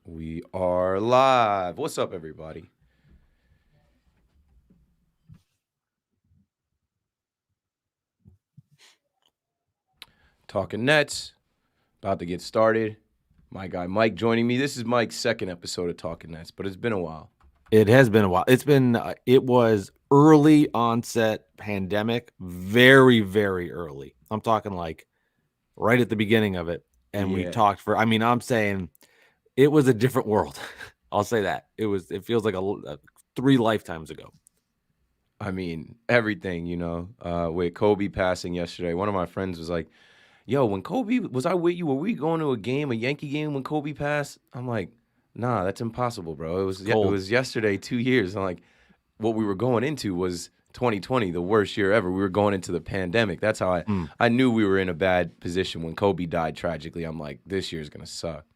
We are live. What's up, everybody? Talking Nets, about to get started. My guy Mike joining me. This is Mike's second episode of Talking Nets, but it's been a while. It has been a while. It was early onset pandemic, very, very early. I'm talking like right at the beginning of it. And we Yeah, talked I'm saying it was a different world. I'll say that. It feels like three lifetimes ago. I mean, everything, with Kobe passing yesterday. One of my friends was like, yo, when Kobe, was I with you? Were we going to a Yankee game when Kobe passed? I'm like, nah, that's impossible, bro. It's It cold. was yesterday, 2 years. I'm like, what we were going into was 2020, the worst year ever. We were going into the pandemic. That's how Mm. I knew we were in a bad position when Kobe died tragically. I'm like, this year's gonna suck.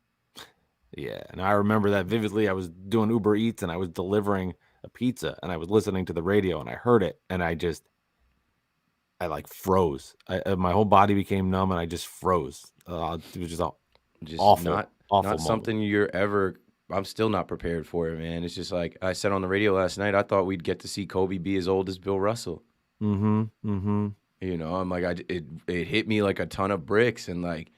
Yeah. And I remember that vividly. I was doing Uber Eats and I was delivering a pizza and I was listening to the radio and I heard it and I like froze. My whole body became numb and I just froze. It was just an Just awful, not awful moment. something you're ever. I'm still not prepared for it, man. It's just like I said on the radio last night. I thought we'd get to see Kobe be as old as Bill Russell. Mm-hmm. Mm-hmm. I'm like, it hit me like a ton of bricks, and like,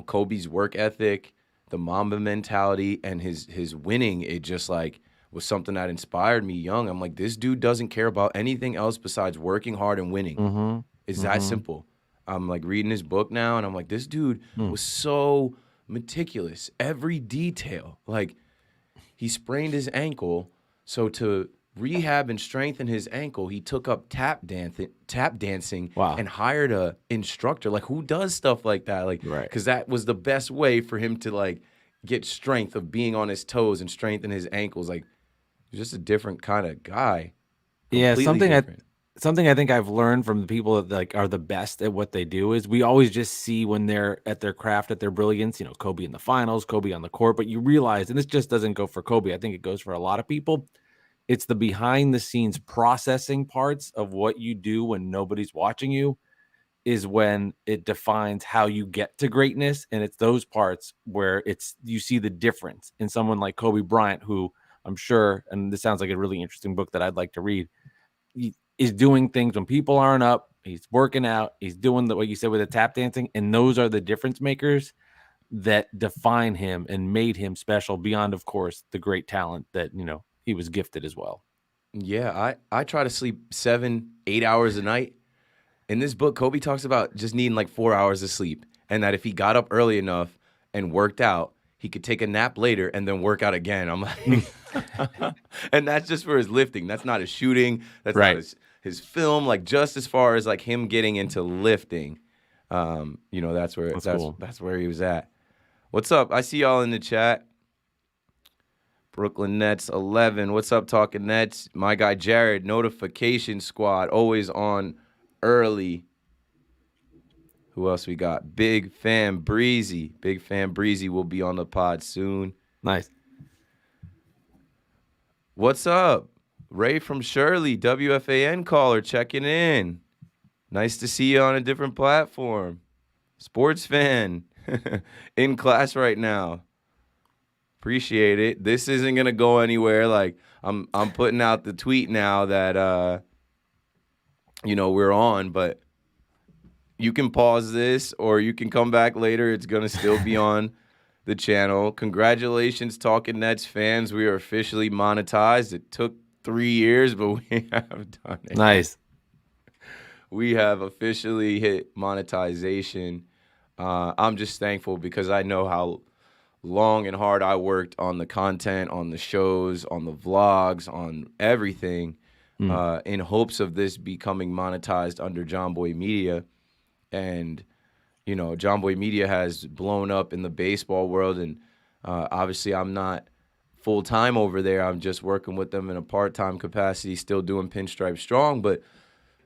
Kobe's work ethic, the Mamba mentality, and his winning. It just like was something that inspired me young. I'm like, this dude doesn't care about anything else besides working hard and winning. Mm-hmm. It's that Mm-hmm. simple. I'm like reading his book now, and I'm like, this dude Mm. was so meticulous, every detail. Like he sprained his ankle, so to rehab and strengthen his ankle, he took up tap dancing, Wow. and hired a instructor. Like who does stuff like that? Like Right. because that was the best way for him to like get strength of being on his toes and strengthen his ankles. Like he's just a different kind of guy, Yeah, completely different. something I think I've learned from the people that like are the best at what they do is we always just see when they're at their craft, at their brilliance, Kobe in the finals, Kobe on the court, but you realize, and this just doesn't go for Kobe, I think it goes for a lot of people. It's the behind the scenes processing parts of what you do when nobody's watching you is when it defines how you get to greatness. And it's those parts where you see the difference in someone like Kobe Bryant, who I'm sure, and this sounds like a really interesting book that I'd like to read. He is doing things when people aren't up. He's working out. He's doing what you said with the tap dancing, and those are the difference makers that define him and made him special. Beyond, of course, the great talent that he was gifted as well. Yeah, I try to sleep 7, 8 hours a night. In this book, Kobe talks about just needing like 4 hours of sleep, and that if he got up early enough and worked out, he could take a nap later and then work out again. I'm like, and that's just for his lifting. That's not his shooting. That's not Right. his film. Like just as far as like him getting into lifting, that's where That's that's cool. that's where he was at. What's up? I see y'all in the chat. Brooklyn Nets 11. What's up, Talking Nets? My guy Jared, notification squad, always on early. Who else we got? Big Fan Breezy. Big Fan Breezy will be on the pod soon. Nice. What's up? Ray from Shirley, WFAN caller, checking in. Nice to see you on a different platform. Sports fan in class right now. Appreciate it. This isn't gonna go anywhere. Like I'm putting out the tweet now that we're on, but you can pause this or you can come back later. It's gonna still be on the channel. Congratulations, Talking Nets fans. We are officially monetized. It took 3 years, but we have done it. Nice. We have officially hit monetization. I'm just thankful because I know how long and hard I worked on the content, on the shows, on the vlogs, on everything, Mm. in hopes of this becoming monetized under John Boy Media. And, John Boy Media has blown up in the baseball world. And obviously, I'm not full time over there. I'm just working with them in a part time capacity, still doing Pinstripe Strong. But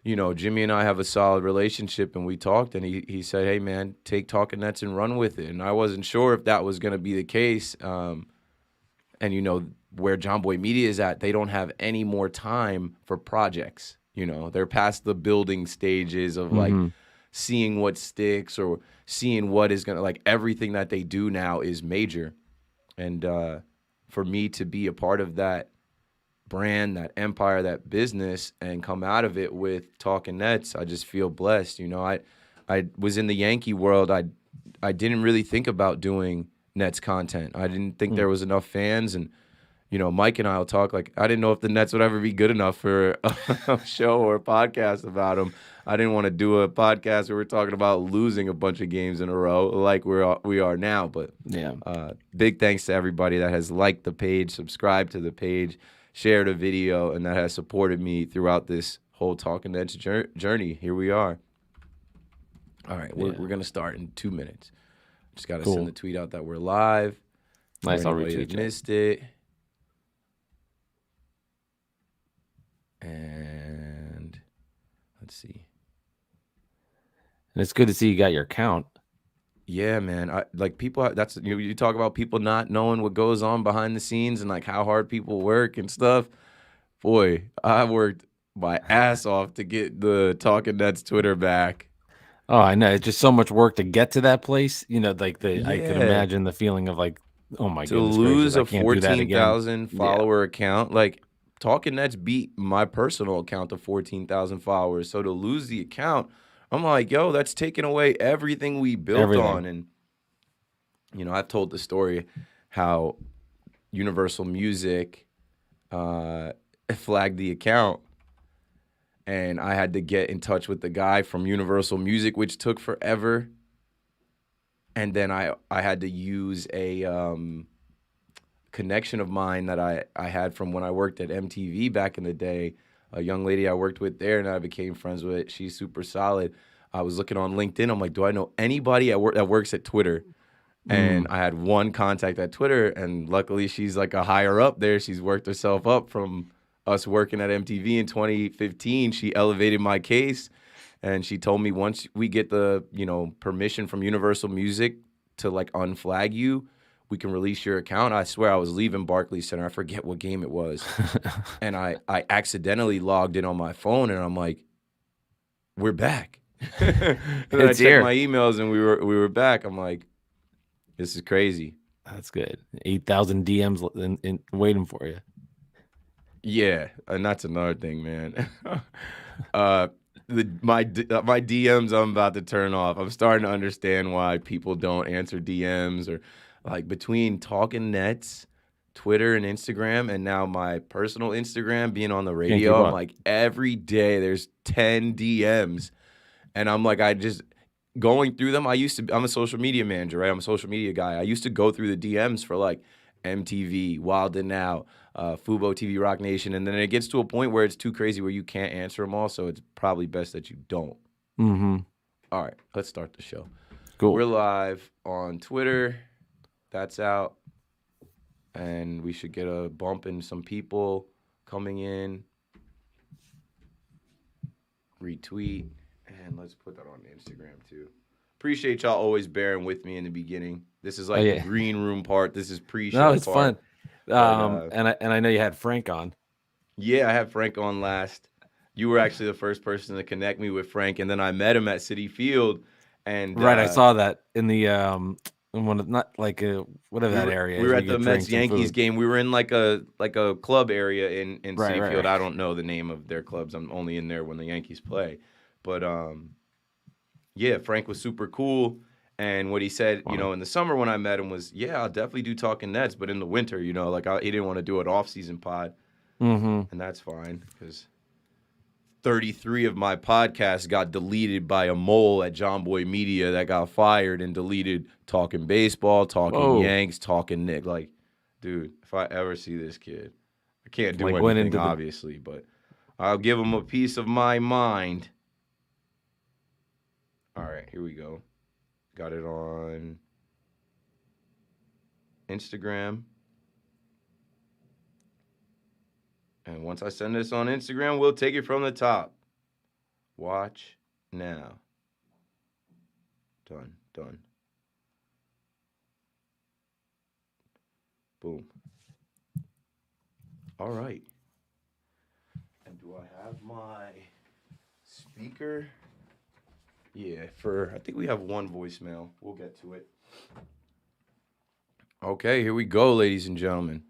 Jimmy and I have a solid relationship, and we talked, and he said, "Hey, man, take Talking Nets and run with it." And I wasn't sure if that was going to be the case. And where John Boy Media is at, they don't have any more time for projects. They're past the building stages of like Mm-hmm. seeing what sticks or seeing what is gonna like everything that they do now is major. And for me to be a part of that brand, that empire, that business, and come out of it with Talking Nets, I just feel blessed. I was in the Yankee world. I didn't really think about doing Nets content. I didn't think there was enough fans, and Mike and I will talk like I didn't know if the Nets would ever be good enough for a show or a podcast about them. I didn't want to do a podcast where we're talking about losing a bunch of games in a row like we are now. But Yeah. big thanks to everybody that has liked the page, subscribed to the page, shared a video, and that has supported me throughout this whole Talking Nets journey. Here we are. All right, we're going to start in 2 minutes. Just got to send the tweet out that we're live. Nice, I'll anybody retweet that you. missed it. And let's see. And it's good to see you got your count. Yeah, man. I like people. That's you talk about people not knowing what goes on behind the scenes and like how hard people work and stuff. Boy, I worked my ass off to get the Talking Nets Twitter back. Oh, I know. It's just so much work to get to that place. Like I could Yeah. imagine the feeling of like, oh my To goodness lose gracious, I a can't do that again. 14,000 follower account, like Talking Nets beat my personal account to 14,000 followers. So to lose the account, I'm like, yo, that's taking away everything we built on. And I've told the story how Universal Music flagged the account, and I had to get in touch with the guy from Universal Music, which took forever. And then I had to use a connection of mine that I had from when I worked at MTV back in the day. A young lady I worked with there, and I became friends with. She's super solid. I was looking on LinkedIn. I'm like, do I know anybody at work that works at Twitter? And I had one contact at Twitter, and luckily she's like a higher up there. She's worked herself up from us working at MTV in 2015. She elevated my case, and she told me once we get the permission from Universal Music to like unflag you, we can release your account. I swear I was leaving Barclays Center. I forget what game it was. And I accidentally logged in on my phone, and I'm like, we're back. And then I checked my emails, and we were back. I'm like, this is crazy. That's good. 8,000 DMs in waiting for you. Yeah, and that's another thing, man. My DMs I'm about to turn off. I'm starting to understand why people don't answer DMs, or like between Talking Nets, Twitter, and Instagram, and now my personal Instagram being on the radio. I'm like, every day there's 10 DMs, and I'm like, I just going through them. I'm a social media manager, right? I'm a social media guy. I used to go through the DMs for like MTV, Wild and Now, Fubo TV, Rock Nation, and then it gets to a point where it's too crazy where you can't answer them all, so it's probably best that you don't. All right, let's start the show. Cool. We're live on Twitter. That's out. And we should get a bump in some people coming in. Retweet. And let's put that on Instagram too. Appreciate y'all always bearing with me in the beginning. This is like the green room part. This is pre-show part. No, it's fun. And I know you had Frank on. Yeah, I had Frank on last. You were actually the first person to connect me with Frank, and then I met him at Citi Field. And I saw that in the not like whatever that area is. We were at the Mets Yankees game. We were in like a club area in Citi Field. I don't know the name of their clubs. I'm only in there when the Yankees play. But yeah, Frank was super cool. And what he said, in the summer when I met him was, yeah, I'll definitely do Talking Nets, but in the winter, he didn't want to do an off-season pod. And that's fine, because 33 of my podcasts got deleted by a mole at John Boy Media that got fired and deleted Talking Baseball, Talking Yanks, Talking Nick. Like, dude, if I ever see this kid, I can't do anything, obviously, but I'll give him a piece of my mind. All right, here we go. Got it on Instagram. And once I send this on Instagram, we'll take it from the top. Watch now. Done. Boom. All right. And do I have my speaker? Yeah, I think we have one voicemail. We'll get to it. Okay, here we go, ladies and gentlemen.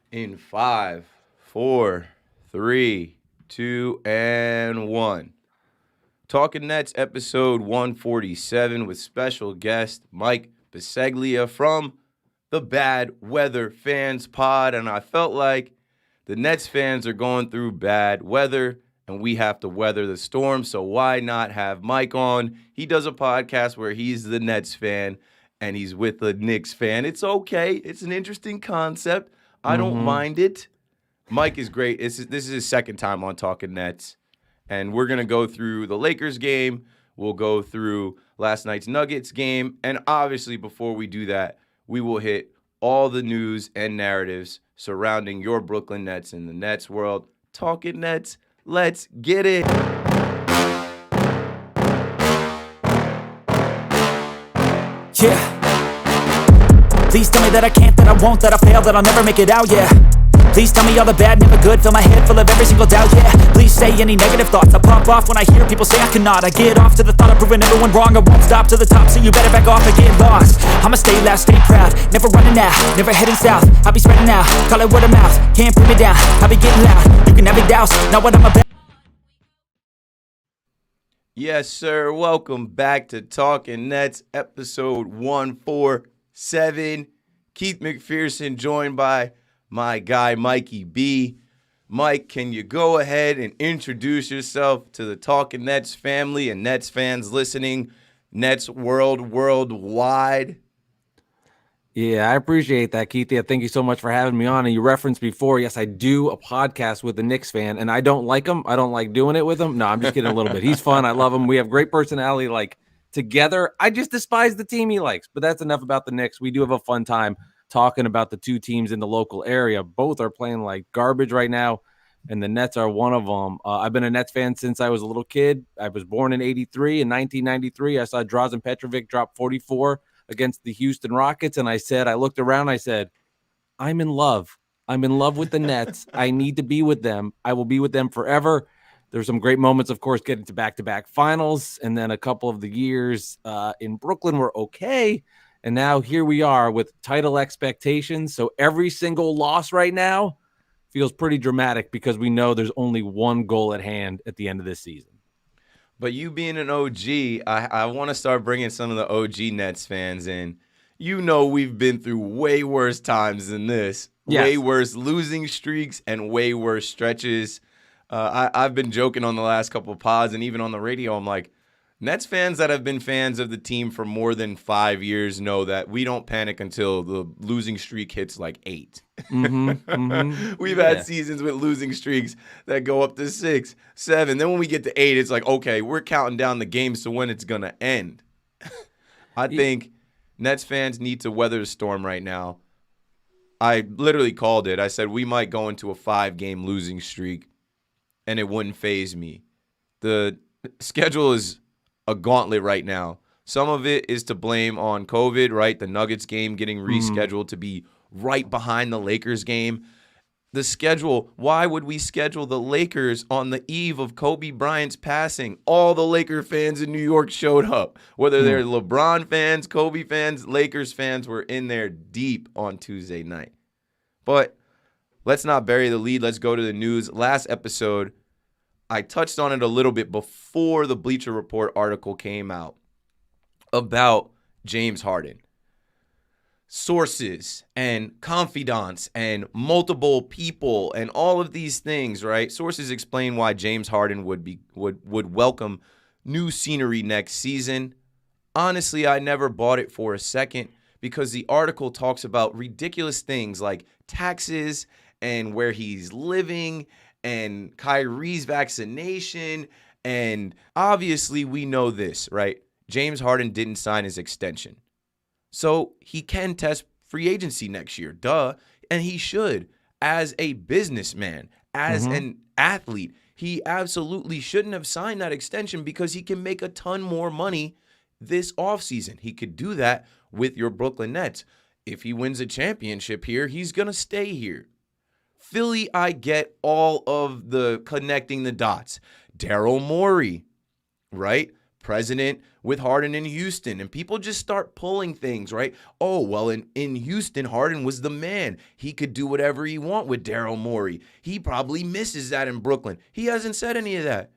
In 5, 4, 3, 2, and 1. Talking Nets episode 147 with special guest Mike Bisceglia from the Bad Weather Fans Pod. And I felt like the Nets fans are going through bad weather and we have to weather the storm. So why not have Mike on? He does a podcast where he's the Nets fan and he's with the Knicks fan. It's okay. It's an interesting concept. I don't mind it. Mike is great. This is his second time on Talking Nets. And we're going to go through the Lakers game. We'll go through last night's Nuggets game. And obviously, before we do that, we will hit all the news and narratives surrounding your Brooklyn Nets and the Nets world. Talking Nets, let's get it. Yeah. Please tell me that I can't, that I won't, that I fail, that I'll never make it out, yeah. Please tell me all the bad, never good, fill my head full of every single doubt, yeah. Please say any negative thoughts, I pop off when I hear people say I cannot. I get off to the thought of proving everyone wrong, I won't stop to the top, so you better back off and get lost. I'ma stay loud, stay proud, never running out, never heading south. I'll be spreading out, call it word of mouth, can't put me down, I'll be getting loud, you can have it douse, not what I'm about. Yes, sir. Welcome back to Talking Nets, episode 147. Keith McPherson joined by my guy, Mikey B. Mike, can you go ahead and introduce yourself to the Talking Nets family and Nets fans listening, Nets worldwide? Yeah, I appreciate that, Keith. Yeah, thank you so much for having me on. And you referenced before, yes, I do a podcast with the Knicks fan, and I don't like him. I don't like doing it with him. No, I'm just kidding a little bit. He's fun. I love him. We have great personality, like, together. I just despise the team he likes, but that's enough about the Knicks. We do have a fun time talking about the two teams in the local area. Both are playing like garbage right now, and the Nets are one of them. I've been a Nets fan since I was a little kid. I was born in 83. In 1993, I saw Drazen Petrovic drop 44 against the Houston Rockets, and I looked around, I said, I'm in love. I'm in love with the Nets. I need to be with them. I will be with them forever. There's some great moments, of course, getting to back-to-back finals, and then a couple of the years in Brooklyn were okay, and now here we are with title expectations. So every single loss right now feels pretty dramatic because we know there's only one goal at hand at the end of this season. But you being an OG, I want to start bringing some of the OG Nets fans in. You know we've been through way worse times than this. Yes. Way worse losing streaks and way worse stretches. I've been joking on the last couple of pods and even on the radio. I'm like, Nets fans that have been fans of the team for more than 5 years know that we don't panic until the losing streak hits like 8. We've had seasons with losing streaks that go up to 6, 7. Then when we get to 8, it's like, okay, we're counting down the games to when it's going to end. I think Nets fans need to weather the storm right now. I literally called it. I said we might go into a 5-game losing streak, and it wouldn't faze me. The schedule is a gauntlet right now. Some of it is to blame on COVID, right? The Nuggets game getting rescheduled to be right behind the Lakers game. The schedule, why would we schedule the Lakers on the eve of Kobe Bryant's passing? All the Laker fans in New York showed up. Whether they're LeBron fans, Kobe fans, Lakers fans were in there deep on Tuesday night. But let's not bury the lead. Let's go to the news. Last episode, I touched on it a little bit before the Bleacher Report article came out about James Harden. Sources and confidants and multiple people and all of these things, right? Sources explain why James Harden would welcome new scenery next season. Honestly, I never bought it for a second because the article talks about ridiculous things like taxes and where he's living and Kyrie's vaccination. And obviously we know this, right? James Harden didn't sign his extension. So he can test free agency next year, duh. And he should. As a businessman, as an athlete, he absolutely shouldn't have signed that extension because he can make a ton more money this offseason. He could do that with your Brooklyn Nets. If he wins a championship here, he's going to stay here. Philly, I get all of the connecting the dots. Daryl Morey, right? president with Harden in Houston, and people just start pulling things, right? Oh, well, in Houston, Harden was the man. He could do whatever he want with Daryl Morey. He probably misses that in Brooklyn. He hasn't said any of that.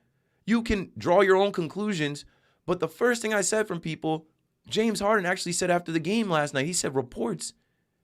You can draw your own conclusions, but the first thing I said from people, James Harden actually said after the game last night, he said, reports.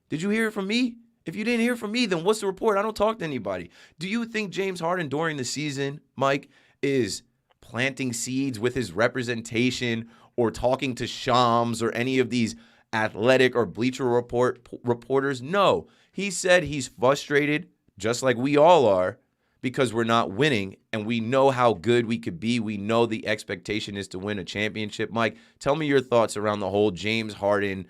Did you hear it from me? If you didn't hear from me, then what's the report? I don't talk to anybody. Do you think James Harden during the season, Mike, is planting seeds with his representation or talking to Shams or any of these athletic or Bleacher Report reporters? No. He said he's frustrated, just like we all are, because we're not winning, and we know how good we could be. We know the expectation is to win a championship. Mike, tell me your thoughts around the whole James Harden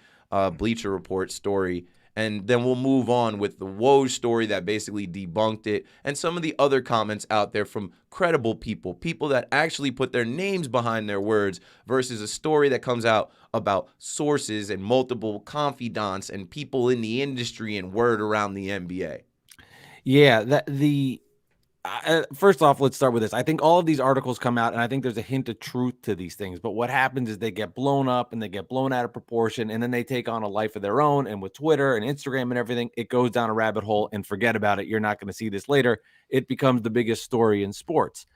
Bleacher Report story, and then we'll move on with the Woj story that basically debunked it, and some of the other comments out there from credible people that actually put their names behind their words, versus a story that comes out about sources and multiple confidants and people in the industry and word around the NBA. Yeah, first off, let's start with this. I think all of these articles come out, and I think there's a hint of truth to these things. But what happens is they get blown up and they get blown out of proportion, and then they take on a life of their own. And with Twitter and Instagram and everything, it goes down a rabbit hole, and forget about it. You're not going to see this later. It becomes the biggest story in sports.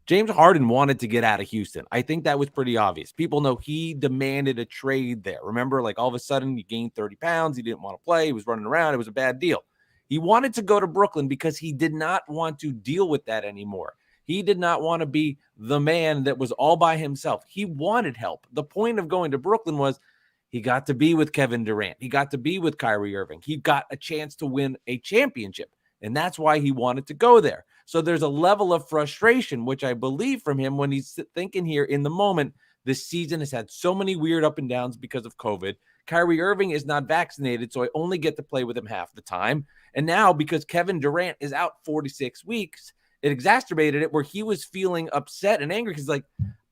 James Harden wanted to get out of Houston. I think that was pretty obvious. People know he demanded a trade there. Remember, like all of a sudden he gained 30 pounds. He didn't want to play. He was running around. It was a bad deal. He wanted to go to Brooklyn because he did not want to deal with that anymore. He did not want to be the man that was all by himself. He wanted help. The point of going to Brooklyn was he got to be with Kevin Durant. He got to be with Kyrie Irving. He got a chance to win a championship, and that's why he wanted to go there. So there's a level of frustration, which I believe from him when he's thinking here in the moment, this season has had so many weird up and downs because of COVID. Kyrie Irving is not vaccinated, so I only get to play with him half the time. And now, because Kevin Durant is out 46 weeks, it exacerbated it where he was feeling upset and angry because, like,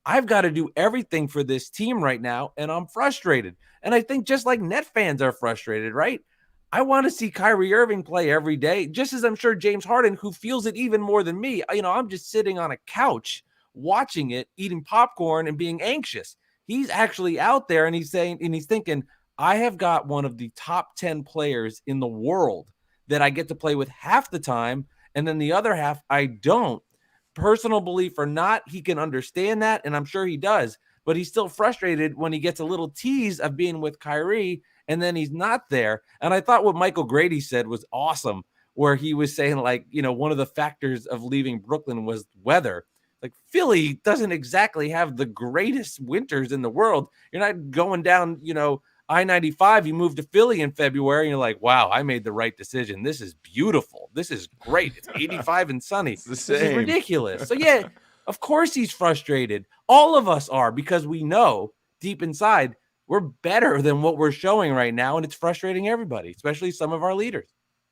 I've got to do everything for this team right now, and I'm frustrated. And I think just like Net fans are frustrated, right? I want to see Kyrie Irving play every day, just as I'm sure James Harden, who feels it even more than me. You know, I'm just sitting on a couch watching it, eating popcorn and being anxious. He's actually out there and he's saying, and he's thinking, I have got one of the top 10 players in the world that I get to play with half the time, and then the other half I don't. Personal belief or not, he can understand that, and I'm sure he does, but he's still frustrated when he gets a little tease of being with Kyrie, and then he's not there. And I thought what Michael Grady said was awesome, where he was saying, like, you know, one of the factors of leaving Brooklyn was weather. Like, Philly doesn't exactly have the greatest winters in the world. You're not going down, you know, I-95, you move to Philly in February, and you're like, wow, I made the right decision. This is beautiful. This is great. It's 85 and sunny. This is ridiculous. So, yeah, of course he's frustrated. All of us are, because we know deep inside we're better than what we're showing right now, and it's frustrating everybody, especially some of our leaders.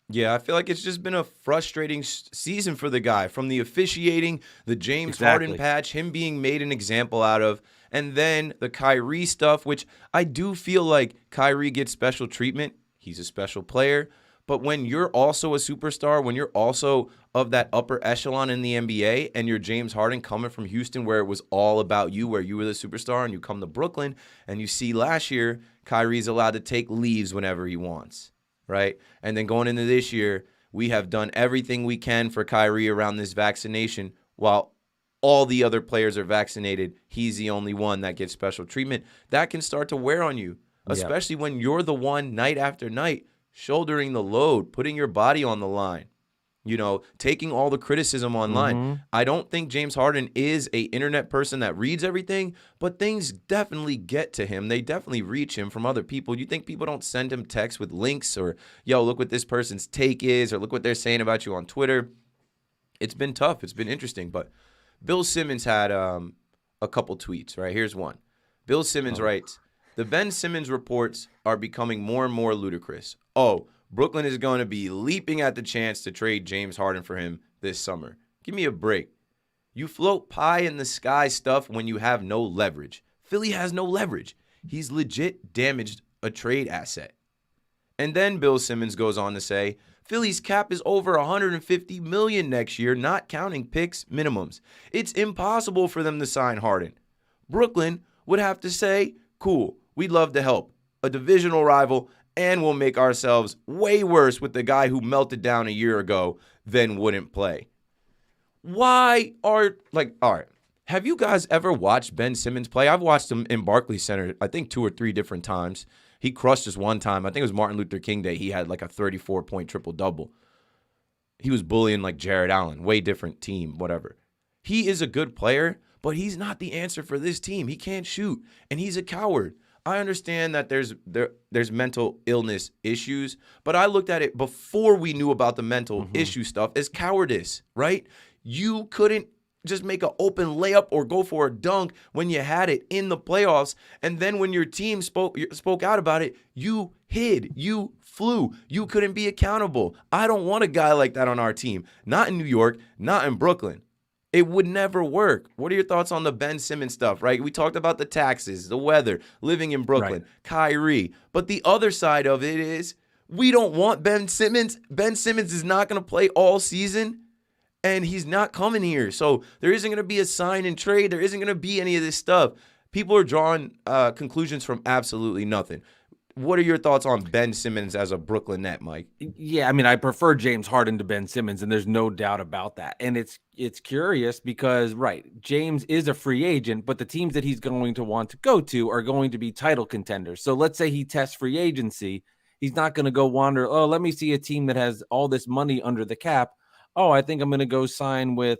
Yeah, I feel like it's just been a frustrating season for the guy, from the officiating, the James Harden patch, him being made an example out of, and then the Kyrie stuff, which I do feel like Kyrie gets special treatment. He's a special player. But when you're also a superstar, when you're also of that upper echelon in the NBA, and you're James Harden coming from Houston where it was all about you, where you were the superstar, and you come to Brooklyn, and you see last year Kyrie's allowed to take leaves whenever he wants, right? And then going into this year, we have done everything we can for Kyrie around this vaccination, while all the other players are vaccinated. He's the only one that gets special treatment. That can start to wear on you, especially when you're the one night after night shouldering the load, putting your body on the line, you know, taking all the criticism online. Mm-hmm. I don't think James Harden is a internet person that reads everything, but things definitely get to him. They definitely reach him from other people. You think people don't send him texts with links or, yo, look what this person's take is, or look what they're saying about you on Twitter? It's been tough. It's been interesting. But Bill Simmons had a couple tweets, right? Here's one. Bill Simmons writes, the Ben Simmons reports are becoming more and more ludicrous. Oh, Brooklyn is going to be leaping at the chance to trade James Harden for him this summer. Give me a break. You float pie in the sky stuff when you have no leverage. Philly has no leverage. He's legit damaged a trade asset. And then Bill Simmons goes on to say, Philly's cap is over $150 million next year, not counting picks minimums. It's impossible for them to sign Harden. Brooklyn would have to say, cool, we'd love to help. A divisional rival, and we'll make ourselves way worse with the guy who melted down a year ago then wouldn't play. Why are, all right, have you guys ever watched Ben Simmons play? I've watched him in Barclays Center, I think 2 or 3 different times. He crushed us one time. I think it was Martin Luther King Day. He had like a 34-point triple-double. He was bullying like Jared Allen. Way different team, whatever. He is a good player, but he's not the answer for this team. He can't shoot, and he's a coward. I understand that there's mental illness issues, but I looked at it before we knew about the mental issue stuff as cowardice, right? You couldn't just make an open layup or go for a dunk when you had it in the playoffs, and then when your team spoke out about it, you hid, you flew, you couldn't be accountable. I don't want a guy like that on our team. Not in New York, not in Brooklyn. It would never work. What are your thoughts on the Ben Simmons stuff, right? We talked about the taxes, the weather, living in Brooklyn, Kyrie. But the other side of it is we don't want Ben Simmons. Ben Simmons is not going to play all season, and he's not coming here. So there isn't going to be a sign and trade. There isn't going to be any of this stuff. People are drawing conclusions from absolutely nothing. What are your thoughts on Ben Simmons as a Brooklyn Net, Mike? Yeah, I mean, I prefer James Harden to Ben Simmons, and there's no doubt about that. And it's curious because, right, James is a free agent, but the teams that he's going to want to go to are going to be title contenders. So let's say he tests free agency. He's not going to go wander, let me see a team that has all this money under the cap. I think I'm going to go sign with,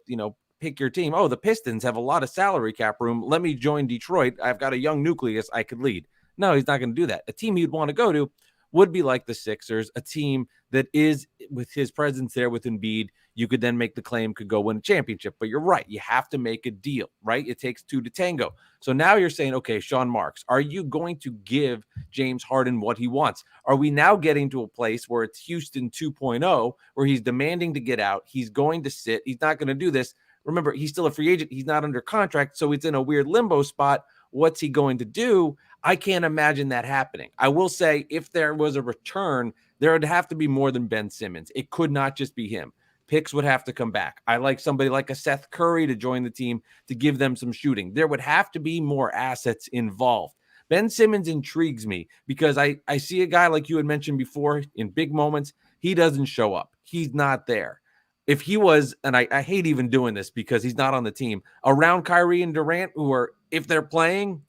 pick your team. The Pistons have a lot of salary cap room. Let me join Detroit. I've got a young nucleus I could lead. No, he's not going to do that. A team he'd want to go to would be like the Sixers, a team that is, with his presence there with Embiid, you could then make the claim could go win a championship. But you're right. You have to make a deal, right? It takes 2 to tango. So now you're saying, okay, Sean Marks, are you going to give James Harden what he wants? Are we now getting to a place where it's Houston 2.0, where he's demanding to get out? He's going to sit. He's not going to do this. Remember, he's still a free agent. He's not under contract. So it's in a weird limbo spot. What's he going to do? I can't imagine that happening. I will say if there was a return, there would have to be more than Ben Simmons. It could not just be him. Picks would have to come back. I like somebody like a Seth Curry to join the team to give them some shooting. There would have to be more assets involved. Ben Simmons intrigues me because I see a guy like you had mentioned before in big moments. He doesn't show up. He's not there. If he was, and I hate even doing this because he's not on the team, around Kyrie and Durant, who are, if they're playing,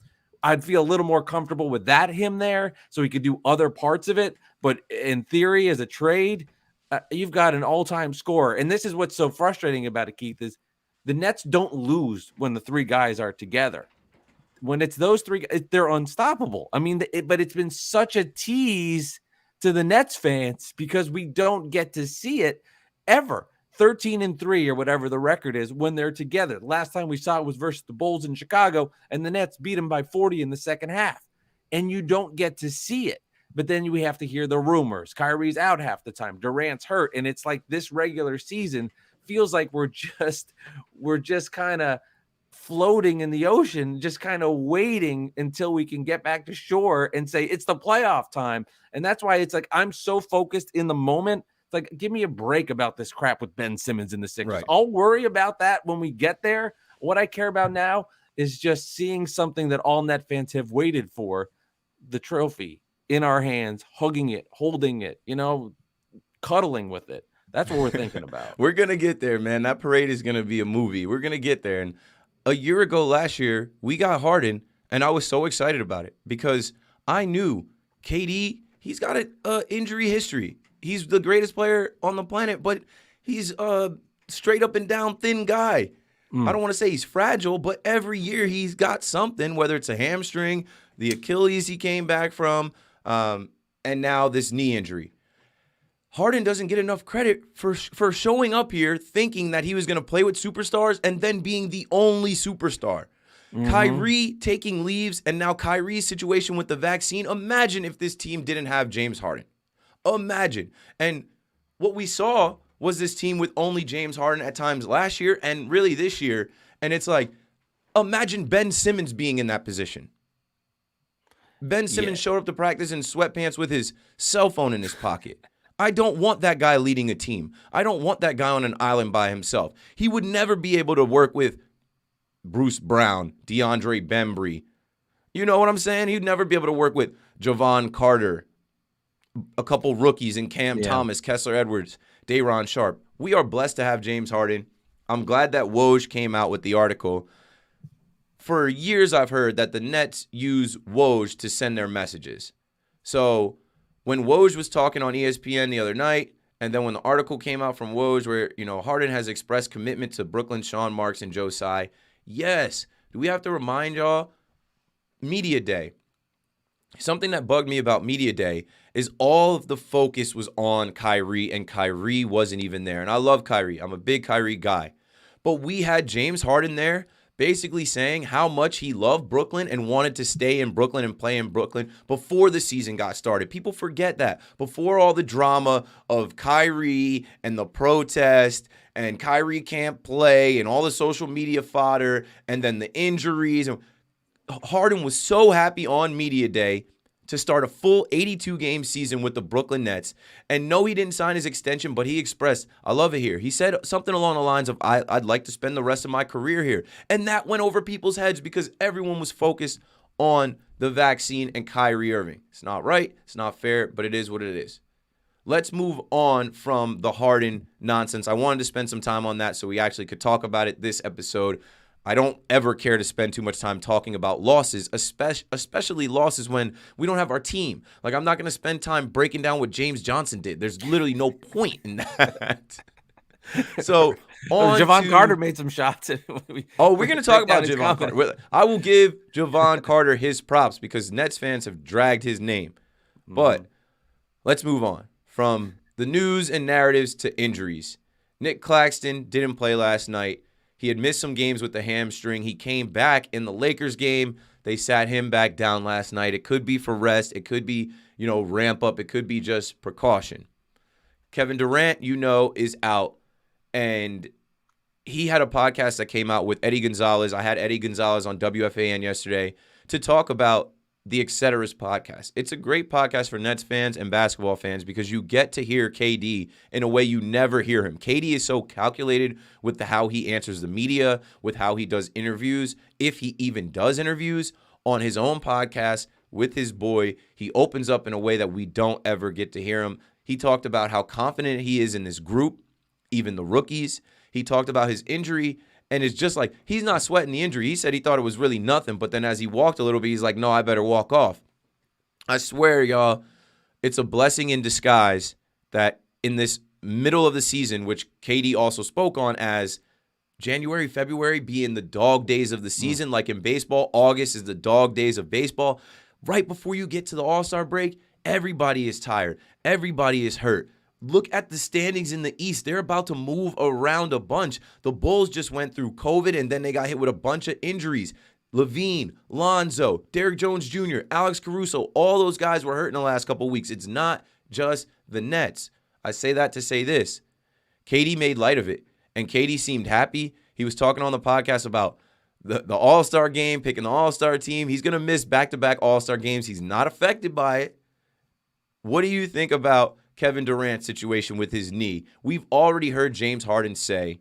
I'd feel a little more comfortable with him there so he could do other parts of it. But in theory, as a trade, you've got an all-time scorer. And this is what's so frustrating about it, Keith, is the Nets don't lose when the 3 guys are together. When it's those 3, they're unstoppable. I mean, but it's been such a tease to the Nets fans because we don't get to see it ever. 13-3 or whatever the record is when they're together. Last time we saw it was versus the Bulls in Chicago, and the Nets beat them by 40 in the second half. And you don't get to see it. But then we have to hear the rumors. Kyrie's out half the time. Durant's hurt. And it's like this regular season feels like we're just kind of floating in the ocean, just kind of waiting until we can get back to shore and say it's the playoff time. And that's why it's like I'm so focused in the moment. It's like, give me a break about this crap with Ben Simmons in the Sixers. Right. I'll worry about that when we get there. What I care about now is just seeing something that all Net fans have waited for, the trophy in our hands, hugging it, holding it, cuddling with it. That's what we're thinking about. We're going to get there, man. That parade is going to be a movie. We're going to get there. And a year ago last year, we got Harden, and I was so excited about it because I knew KD, he's got an injury history. He's the greatest player on the planet, but he's a straight up and down thin guy. I don't want to say he's fragile, but every year he's got something, whether it's a hamstring, the Achilles he came back from, and now this knee injury. Harden doesn't get enough credit for showing up here thinking that he was going to play with superstars and then being the only superstar. Kyrie taking leaves, and now Kyrie's situation with the vaccine. Imagine if this team didn't have James Harden. Imagine. And what we saw was this team with only James Harden at times last year and really this year. And it's like, imagine Ben Simmons being in that position. Ben Simmons showed up to practice in sweatpants with his cell phone in his pocket. I don't want that guy leading a team. I don't want that guy on an island by himself. He would never be able to work with Bruce Brown, DeAndre Bembry, You know what I'm saying? He'd never be able to work with Javon Carter, a couple rookies in Cam Thomas, Kessler Edwards, Day'Ron Sharpe. We are blessed to have James Harden. I'm glad that Woj came out with the article. For years, I've heard that the Nets use Woj to send their messages. So when Woj was talking on ESPN the other night, and then when the article came out from Woj where, Harden has expressed commitment to Brooklyn, Sean Marks, and Joe Tsai, yes. Do we have to remind y'all? Media Day. Something that bugged me about Media Day is all of the focus was on Kyrie, and Kyrie wasn't even there. And I love Kyrie. I'm a big Kyrie guy. But we had James Harden there basically saying how much he loved Brooklyn and wanted to stay in Brooklyn and play in Brooklyn before the season got started. People forget that. Before all the drama of Kyrie and the protest and Kyrie can't play and all the social media fodder and then the injuries, Harden was so happy on Media Day to start a full 82-game season with the Brooklyn Nets. And no, he didn't sign his extension, but he expressed, I love it here. He said something along the lines of, I'd like to spend the rest of my career here. And that went over people's heads because everyone was focused on the vaccine and Kyrie Irving. It's not right. It's not fair, but it is what it is. Let's move on from the Harden nonsense. I wanted to spend some time on that so we actually could talk about it this episode. I don't ever care to spend too much time talking about losses, especially losses when we don't have our team. Like, I'm not going to spend time breaking down what James Johnson did. There's literally no point in that. So, Javon Carter made some shots. We're going to talk about Javon Carter. I will give Javon Carter his props because Nets fans have dragged his name. But let's move on from the news and narratives to injuries. Nick Claxton didn't play last night. He had missed some games with the hamstring. He came back in the Lakers game. They sat him back down last night. It could be for rest. It could be, ramp up. It could be just precaution. Kevin Durant, is out. And he had a podcast that came out with Eddie Gonzalez. I had Eddie Gonzalez on WFAN yesterday to talk about the Etceteras podcast. It's a great podcast for Nets fans and basketball fans because you get to hear KD in a way you never hear him. KD is so calculated with how he answers the media, with how he does interviews, if he even does interviews on his own podcast with his boy. He opens up in a way that we don't ever get to hear him. He talked about how confident he is in this group, even the rookies. He talked about his injury. And it's just like, he's not sweating the injury. He said he thought it was really nothing. But then as he walked a little bit, he's like, no, I better walk off. I swear, y'all, it's a blessing in disguise that in this middle of the season, which KD also spoke on as January, February being the dog days of the season, like in baseball, August is the dog days of baseball. Right before you get to the All-Star break, everybody is tired. Everybody is hurt. Look at the standings in the East. They're about to move around a bunch. The Bulls just went through COVID, and then they got hit with a bunch of injuries. Levine, Lonzo, Derrick Jones Jr., Alex Caruso, all those guys were hurt in the last couple of weeks. It's not just the Nets. I say that to say this. KD made light of it, and KD seemed happy. He was talking on the podcast about the All-Star game, picking the All-Star team. He's going to miss back-to-back All-Star games. He's not affected by it. What do you think about Kevin Durant's situation with his knee? We've already heard James Harden say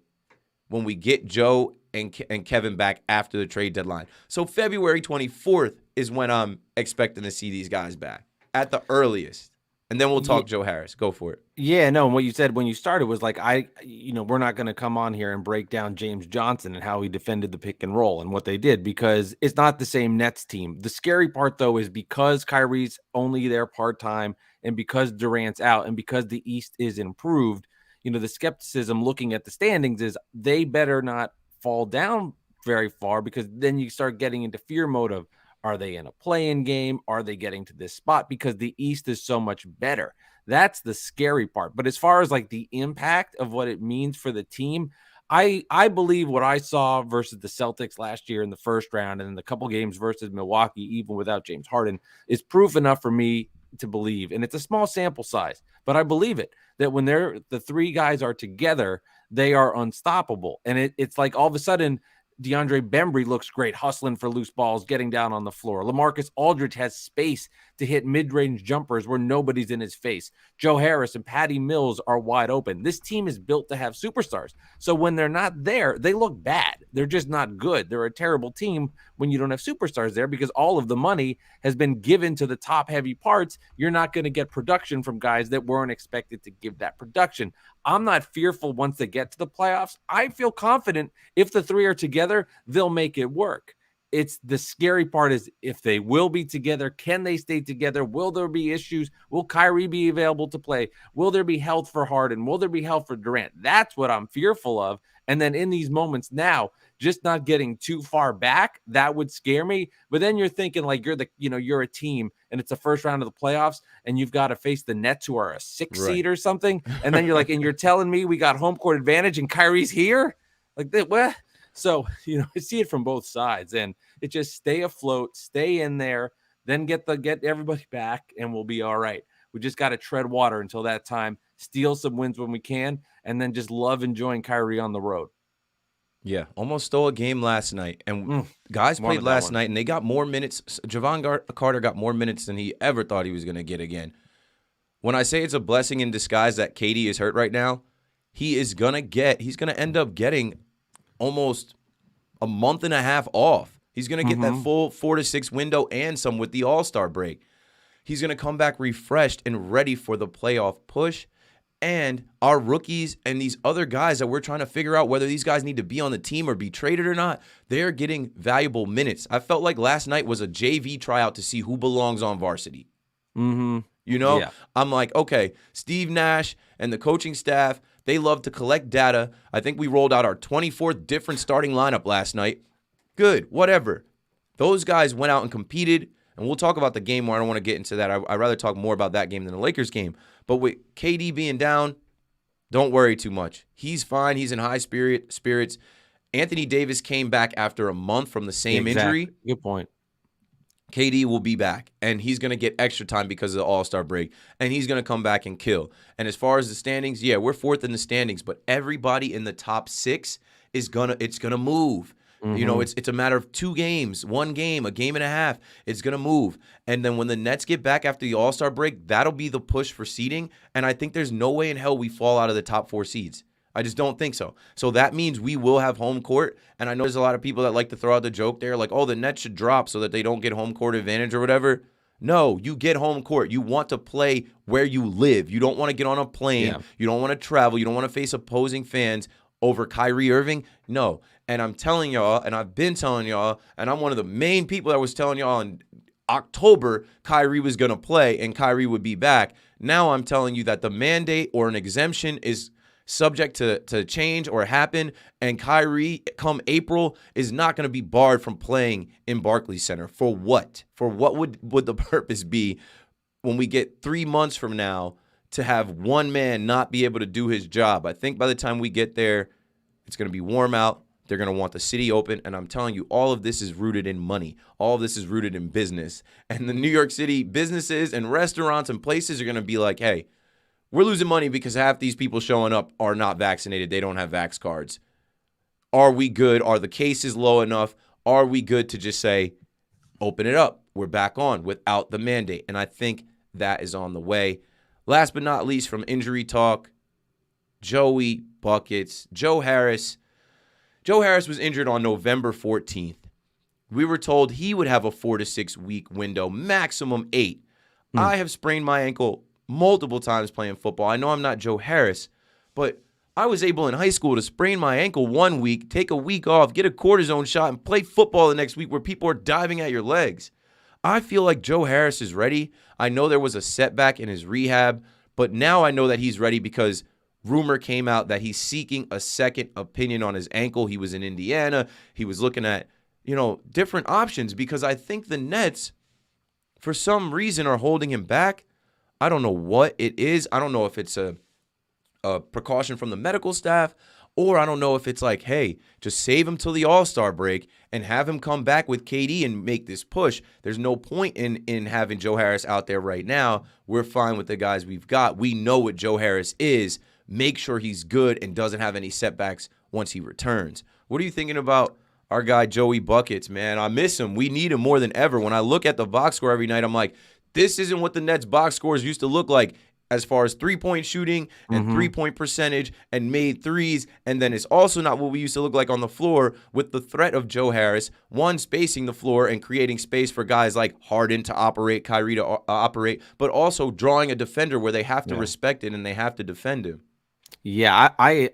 when we get Joe and Kevin back after the trade deadline. So February 24th is when I'm expecting to see these guys back at the earliest. And then we'll talk Joe Harris. Go for it. Yeah, no, and what you said when you started was like, we're not going to come on here and break down James Johnson and how he defended the pick and roll and what they did because it's not the same Nets team. The scary part, though, is because Kyrie's only there part-time and because Durant's out and because the East is improved, the skepticism looking at the standings is they better not fall down very far because then you start getting into fear mode of, are they in a play-in game? Are they getting to this spot? Because the East is so much better. That's the scary part. But as far as like the impact of what it means for the team, I believe what I saw versus the Celtics last year in the first round and in the couple games versus Milwaukee, even without James Harden, is proof enough for me to believe. And it's a small sample size, but I believe it, that when the three guys are together, they are unstoppable. And it's like all of a sudden DeAndre Bembry looks great, hustling for loose balls, getting down on the floor. LaMarcus Aldridge has space to hit mid-range jumpers where nobody's in his face. Joe Harris and Patty Mills are wide open. This team is built to have superstars. So when they're not there, they look bad. They're just not good. They're a terrible team when you don't have superstars there because all of the money has been given to the top-heavy parts. You're not going to get production from guys that weren't expected to give that production. I'm not fearful once they get to the playoffs. I feel confident if the three are together, they'll make it work. It's the scary part is if they will be together, can they stay together? Will there be issues? Will Kyrie be available to play? Will there be health for Harden? Will there be health for Durant? That's what I'm fearful of. And then in these moments now, just not getting too far back, that would scare me. But then you're thinking like you're a team and it's the first round of the playoffs and you've got to face the Nets who are a 6 seed or something. And then you're like, and you're telling me we got home court advantage and Kyrie's here? Like that, what? So, I see it from both sides and it just stay afloat, stay in there, then get everybody back and we'll be all right. We just got to tread water until that time, steal some wins when we can, and then just love enjoying Kyrie on the road. Yeah, almost stole a game last night. And guys played last night and they got more minutes. Javon Carter got more minutes than he ever thought he was going to get again. When I say it's a blessing in disguise that KD is hurt right now, he's going to end up getting almost a month and a half off. He's going to get that full 4 to 6 window and some with the All-Star break. He's going to come back refreshed and ready for the playoff push. And our rookies and these other guys that we're trying to figure out whether these guys need to be on the team or be traded or not, they're getting valuable minutes. I felt like last night was a JV tryout to see who belongs on varsity. Yeah. I'm like, okay, Steve Nash and the coaching staff, they love to collect data. I think we rolled out our 24th different starting lineup last night. Good, whatever. Those guys went out and competed, and we'll talk about the game more. I don't want to get into that. I'd rather talk more about that game than the Lakers game. But with KD being down, don't worry too much. He's fine. He's in high spirits. Anthony Davis came back after a month from the same injury. Good point. KD will be back, and he's going to get extra time because of the All-Star break, and he's going to come back and kill. And as far as the standings, yeah, we're fourth in the standings, but everybody in the top 6 it's going to move. It's a matter of 2 games, 1 game, a game and a half. It's going to move. And then when the Nets get back after the All-Star break, that'll be the push for seeding, and I think there's no way in hell we fall out of the top 4 seeds. I just don't think so. So that means we will have home court. And I know there's a lot of people that like to throw out the joke there, like, oh, the Nets should drop so that they don't get home court advantage or whatever. No, you get home court. You want to play where you live. You don't want to get on a plane. Yeah. You don't want to travel. You don't want to face opposing fans over Kyrie Irving. No. And I'm telling y'all, and I've been telling y'all, and I'm one of the main people that was telling y'all in October Kyrie was going to play and Kyrie would be back. Now I'm telling you that the mandate or an exemption is subject to change or happen, and Kyrie, come April, is not going to be barred from playing in Barclays Center. For what? For what would the purpose be when we get 3 months from now to have one man not be able to do his job? I think by the time we get there, it's going to be warm out. They're going to want the city open, and I'm telling you, all of this is rooted in money. All of this is rooted in business. And the New York City businesses and restaurants and places are going to be like, hey, we're losing money because half these people showing up are not vaccinated. They don't have vax cards. Are we good? Are the cases low enough? Are we good to just say, open it up? We're back on without the mandate. And I think that is on the way. Last but not least, from injury talk, Joey Buckets, Joe Harris. Joe Harris was injured on November 14th. We were told he would have a 4 to 6 week window, maximum 8. I have sprained my ankle multiple times playing football. I know I'm not Joe Harris, but I was able in high school to sprain my ankle 1 week, take a week off, get a cortisone shot, and play football the next week where people are diving at your legs. I feel like Joe Harris is ready. I know there was a setback in his rehab, but now I know that he's ready because rumor came out that he's seeking a second opinion on his ankle. He was in Indiana. He was looking at, different options because I think the Nets, for some reason, are holding him back. I don't know what it is. I don't know if it's a precaution from the medical staff, or I don't know if it's like, hey, just save him till the All-Star break and have him come back with KD and make this push. There's no point in having Joe Harris out there right now. We're fine with the guys we've got. We know what Joe Harris is. Make sure he's good and doesn't have any setbacks once he returns. What are you thinking about our guy Joey Buckets, man. I miss him. We need him more than ever. When I look at the box score every night, I'm like, this isn't what the Nets box scores used to look like as far as three-point shooting and three-point percentage and made threes. And then it's also not what we used to look like on the floor with the threat of Joe Harris, one, spacing the floor and creating space for guys like Harden to operate, Kyrie to operate, but also drawing a defender where they have to respect it and they have to defend him. Yeah, I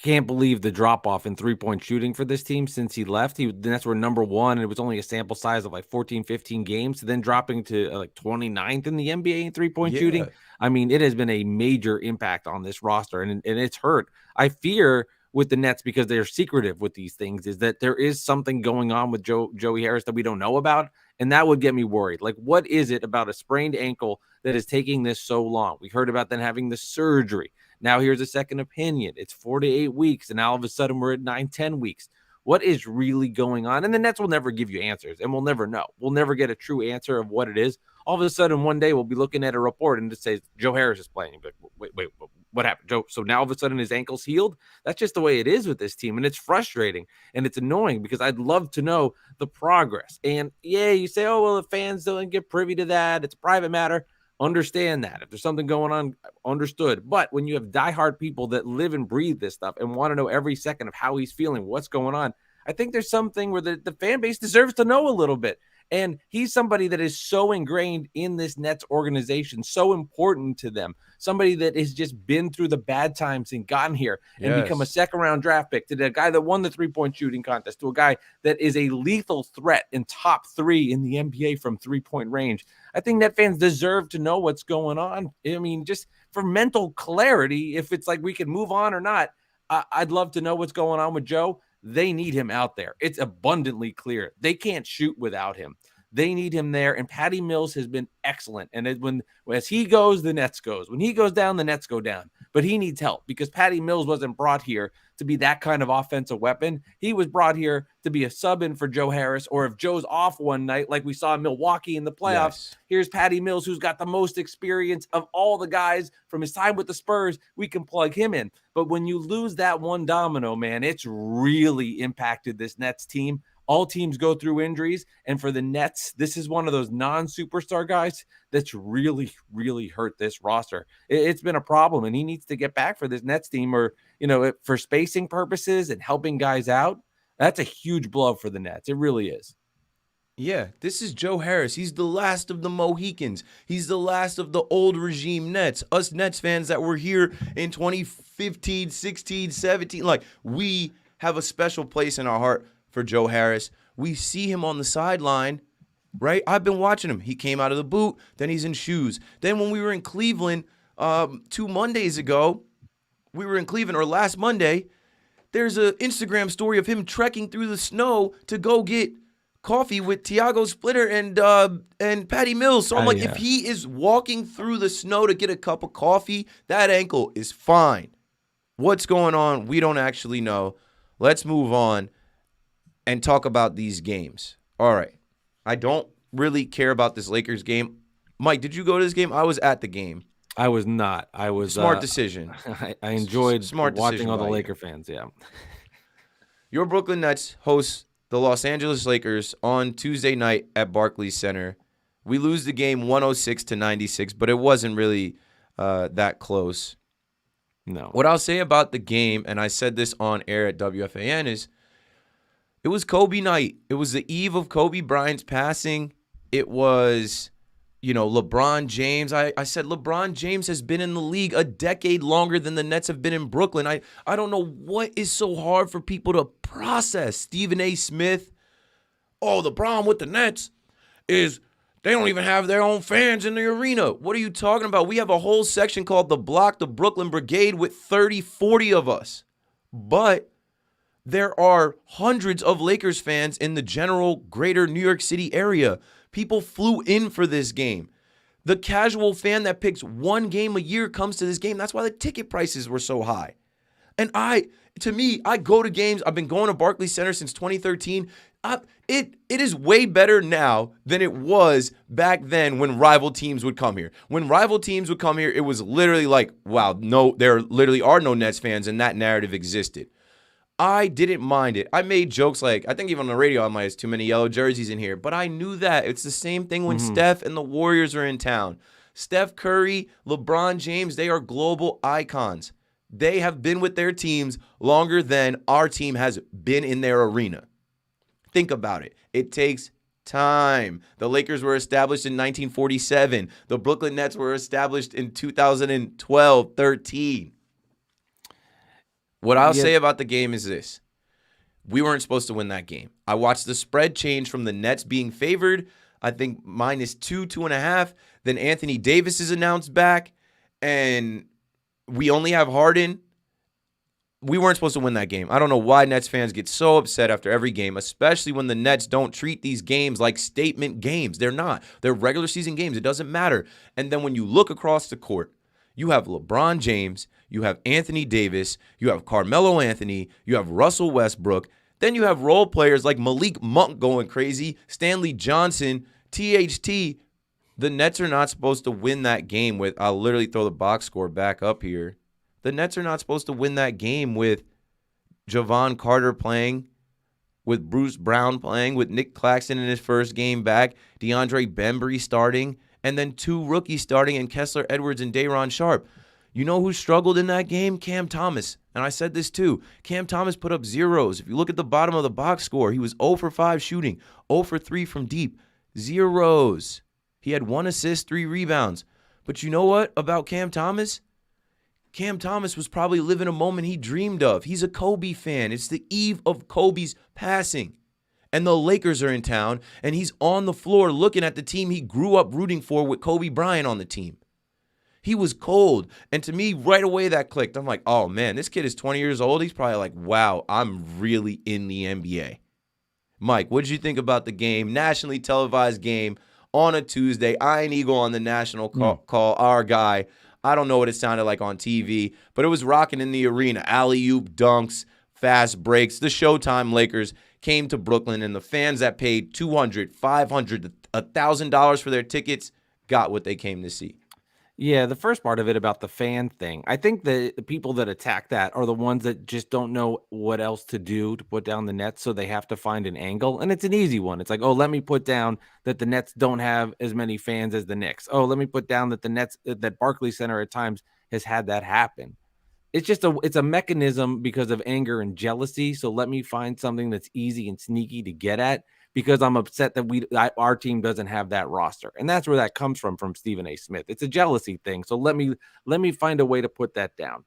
can't believe the drop off in 3-point shooting for this team since he left. The Nets were number one, and it was only a sample size of like 14, 15 games, then dropping to like 29th in the NBA in 3-point shooting. I mean, it has been a major impact on this roster, and it's hurt. I fear with the Nets, because they're secretive with these things, is that there is something going on with Joey Harris that we don't know about, and that would get me worried. Like, what is it about a sprained ankle that is taking this so long? We heard about them having the surgery. Now here's a second opinion. It's 4 to 8 weeks, and now all of a sudden we're at 9-10 weeks. What is really going on? And the Nets will never give you answers, and we'll never know. We'll never get a true answer of what it is. All of a sudden, one day we'll be looking at a report and it says Joe Harris is playing. But wait, what happened, Joe? So now all of a sudden his ankle's healed? That's just the way it is with this team, and it's frustrating and it's annoying because I'd love to know the progress. And yeah, you say, oh well, the fans don't get privy to that. It's a private matter. Understand that. If there's something going on, understood. But when you have diehard people that live and breathe this stuff and want to know every second of how he's feeling, what's going on, I think there's something where the fan base deserves to know a little bit. And he's somebody that is so ingrained in this Nets organization, so important to them, somebody that has just been through the bad times and gotten here and become a second-round draft pick, to the guy that won the three-point shooting contest, to a guy that is a lethal threat in top 3 in the NBA from three-point range. I think Net fans deserve to know what's going on. I mean, just for mental clarity, if it's like we can move on or not, I'd love to know what's going on with Joe. They need him out there. It's abundantly clear. They can't shoot without him. They need him there. And Patty Mills has been excellent. And as he goes, the Nets goes. When he goes down, the Nets go down. But he needs help because Patty Mills wasn't brought here to be that kind of offensive weapon. He was brought here to be a sub-in for Joe Harris, or if Joe's off one night, like we saw in Milwaukee in the playoffs, here's Patty Mills, who's got the most experience of all the guys from his time with the Spurs. We can plug him in. But when you lose that one domino, man, it's really impacted this Nets team. All teams go through injuries, and for the Nets, this is one of those non-superstar guys that's really, really hurt this roster. It's been a problem, and he needs to get back for this Nets team, or, for spacing purposes and helping guys out. That's a huge blow for the Nets. It really is. Yeah, this is Joe Harris. He's the last of the Mohicans. He's the last of the old regime Nets. Us Nets fans that were here in 2015, 16, 17, like, we have a special place in our heart for Joe Harris. We see him on the sideline, right? I've been watching him. He came out of the boot, then he's in shoes. Then when we were in Cleveland 2 Mondays ago, we were in Cleveland, or last Monday, there's an Instagram story of him trekking through the snow to go get coffee with Tiago Splitter and Patty Mills. So I'm like, if he is walking through the snow to get a cup of coffee, that ankle is fine. What's going on? We don't actually know. Let's move on and talk about these games. All right. I don't really care about this Lakers game. Mike, did you go to this game? I was at the game. I was not. I was smart decision. I enjoyed smart watching all the Laker fans. Yeah. Your Brooklyn Nets host the Los Angeles Lakers on Tuesday night at Barclays Center. We lose the game 106-96, but it wasn't really that close. No. What I'll say about the game, and I said this on air at WFAN, is it was Kobe night. It was the eve of Kobe Bryant's passing. It was, LeBron James. I said LeBron James has been in the league a decade longer than the Nets have been in Brooklyn. I don't know what is so hard for people to process. Stephen A. Smith, the problem with the Nets is they don't even have their own fans in the arena. What are you talking about? We have a whole section called The Block, the Brooklyn Brigade, with 30, 40 of us. But there are hundreds of Lakers fans in the general greater New York City area. People flew in for this game. The casual fan that picks one game a year comes to this game. That's why the ticket prices were so high. And I go to games. I've been going to Barclays Center since 2013. It is way better now than it was back then when rival teams would come here. When rival teams would come here, it was literally like, wow, no, there literally are no Nets fans, and that narrative existed. I didn't mind it. I made jokes like, I think even on the radio, I'm like, there's too many yellow jerseys in here. But I knew that. It's the same thing when Steph and the Warriors are in town. Steph Curry, LeBron James, they are global icons. They have been with their teams longer than our team has been in their arena. Think about it. It takes time. The Lakers were established in 1947. The Brooklyn Nets were established in 2012, 13. What I'll say about the game is this. We weren't supposed to win that game. I watched the spread change from the Nets being favored, I think -2, 2.5. Then Anthony Davis is announced back, and we only have Harden. We weren't supposed to win that game. I don't know why Nets fans get so upset after every game, especially when the Nets don't treat these games like statement games. They're not. They're regular season games. It doesn't matter. And then when you look across the court, you have LeBron James, you have Anthony Davis, you have Carmelo Anthony, you have Russell Westbrook. Then you have role players like Malik Monk going crazy, Stanley Johnson, THT. The Nets are not supposed to win that game with, I'll literally throw the box score back up here. The Nets are not supposed to win that game with Javon Carter playing, with Bruce Brown playing, with Nick Claxton in his first game back, DeAndre Bembry starting, and then 2 rookies starting in Kessler Edwards and Day'Ron Sharpe. You know who struggled in that game? Cam Thomas. And I said this too. Cam Thomas put up zeros. If you look at the bottom of the box score, he was 0 for 5 shooting, 0 for 3 from deep. Zeros. He had 1 assist, 3 rebounds. But you know what about Cam Thomas? Cam Thomas was probably living a moment he dreamed of. He's a Kobe fan. It's the eve of Kobe's passing. And the Lakers are in town, and he's on the floor looking at the team he grew up rooting for with Kobe Bryant on the team. He was cold. And to me, right away that clicked. I'm like, oh, man, this kid is 20 years old. He's probably like, wow, I'm really in the NBA. Mike, what did you think about the game? Nationally televised game on a Tuesday. Iron Eagle on the national call, our guy. I don't know what it sounded like on TV, but it was rocking in the arena. Alley-oop dunks, fast breaks. The Showtime Lakers came to Brooklyn, and the fans that paid $200, $500, $1,000 for their tickets got what they came to see. Yeah, the first part of it about the fan thing, I think the people that attack that are the ones that just don't know what else to do to put down the Nets, so they have to find an angle, and it's an easy one. It's like, oh, let me put down that the Nets don't have as many fans as the Knicks. Oh, let me put down that the Nets, that Barclays Center at times has had that happen. It's just it's a mechanism because of anger and jealousy, so let me find something that's easy and sneaky to get at, because I'm upset that our team doesn't have that roster. And that's where that comes from Stephen A. Smith. It's a jealousy thing. So let me find a way to put that down.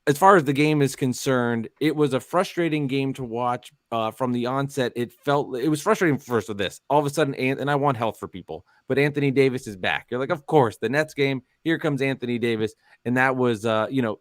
As far as the game is concerned, it was a frustrating game to watch from the onset. It was frustrating first with this. All of a sudden, and I want health for people, but Anthony Davis is back. You're like, of course, the Nets game, here comes Anthony Davis. And that was,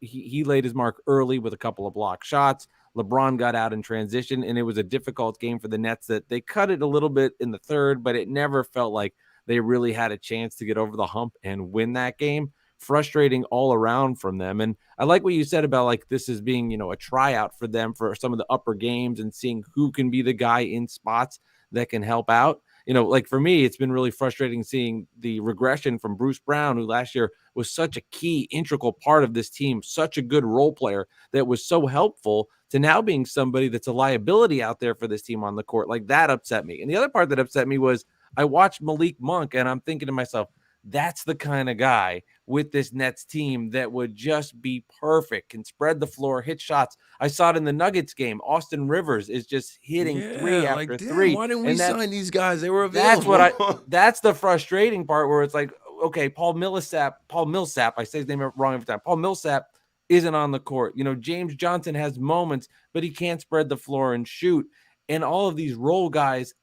he laid his mark early with a couple of block shots. LeBron got out in transition, and it was a difficult game for the Nets that they cut it a little bit in the third, but it never felt like they really had a chance to get over the hump and win that game. Frustrating all around from them. And I like what you said about like this as being, a tryout for them for some of the upper games and seeing who can be the guy in spots that can help out. Like for me, it's been really frustrating seeing the regression from Bruce Brown, who last year was such a key, integral part of this team, such a good role player that was so helpful, to now being somebody that's a liability out there for this team on the court. Like that upset me. And the other part that upset me was I watched Malik Monk, and I'm thinking to myself, that's the kind of guy with this Nets team that would just be perfect, can spread the floor, hit shots. I saw it in the Nuggets game. Austin Rivers is just hitting three after three. Why didn't we sign these guys? They were available. That's the frustrating part, where it's like, okay, Paul Millsap, I say his name wrong every time. Paul Millsap isn't on the court. James Johnson has moments, but he can't spread the floor and shoot. And all of these role guys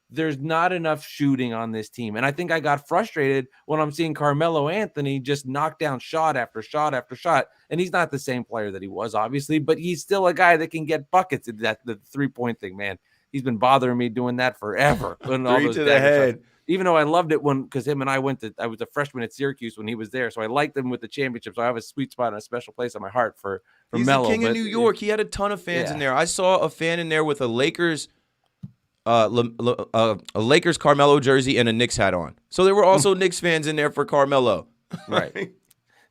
there's not enough shooting on this team. And I think I got frustrated when I'm seeing Carmelo Anthony just knock down shot after shot after shot. And he's not the same player that he was, obviously, but he's still a guy that can get buckets. The 3-point thing, man. He's been bothering me doing that forever. Three to the head. Shots. Even though I loved it because him and I I was a freshman at Syracuse when he was there. So I liked him with the championship. So I have a sweet spot and a special place on my heart for Melo. He's the king of New York. He had a ton of fans in there. I saw a fan in there with a Lakers a Lakers Carmelo jersey and a Knicks hat on. So there were also Knicks fans in there for Carmelo. Right.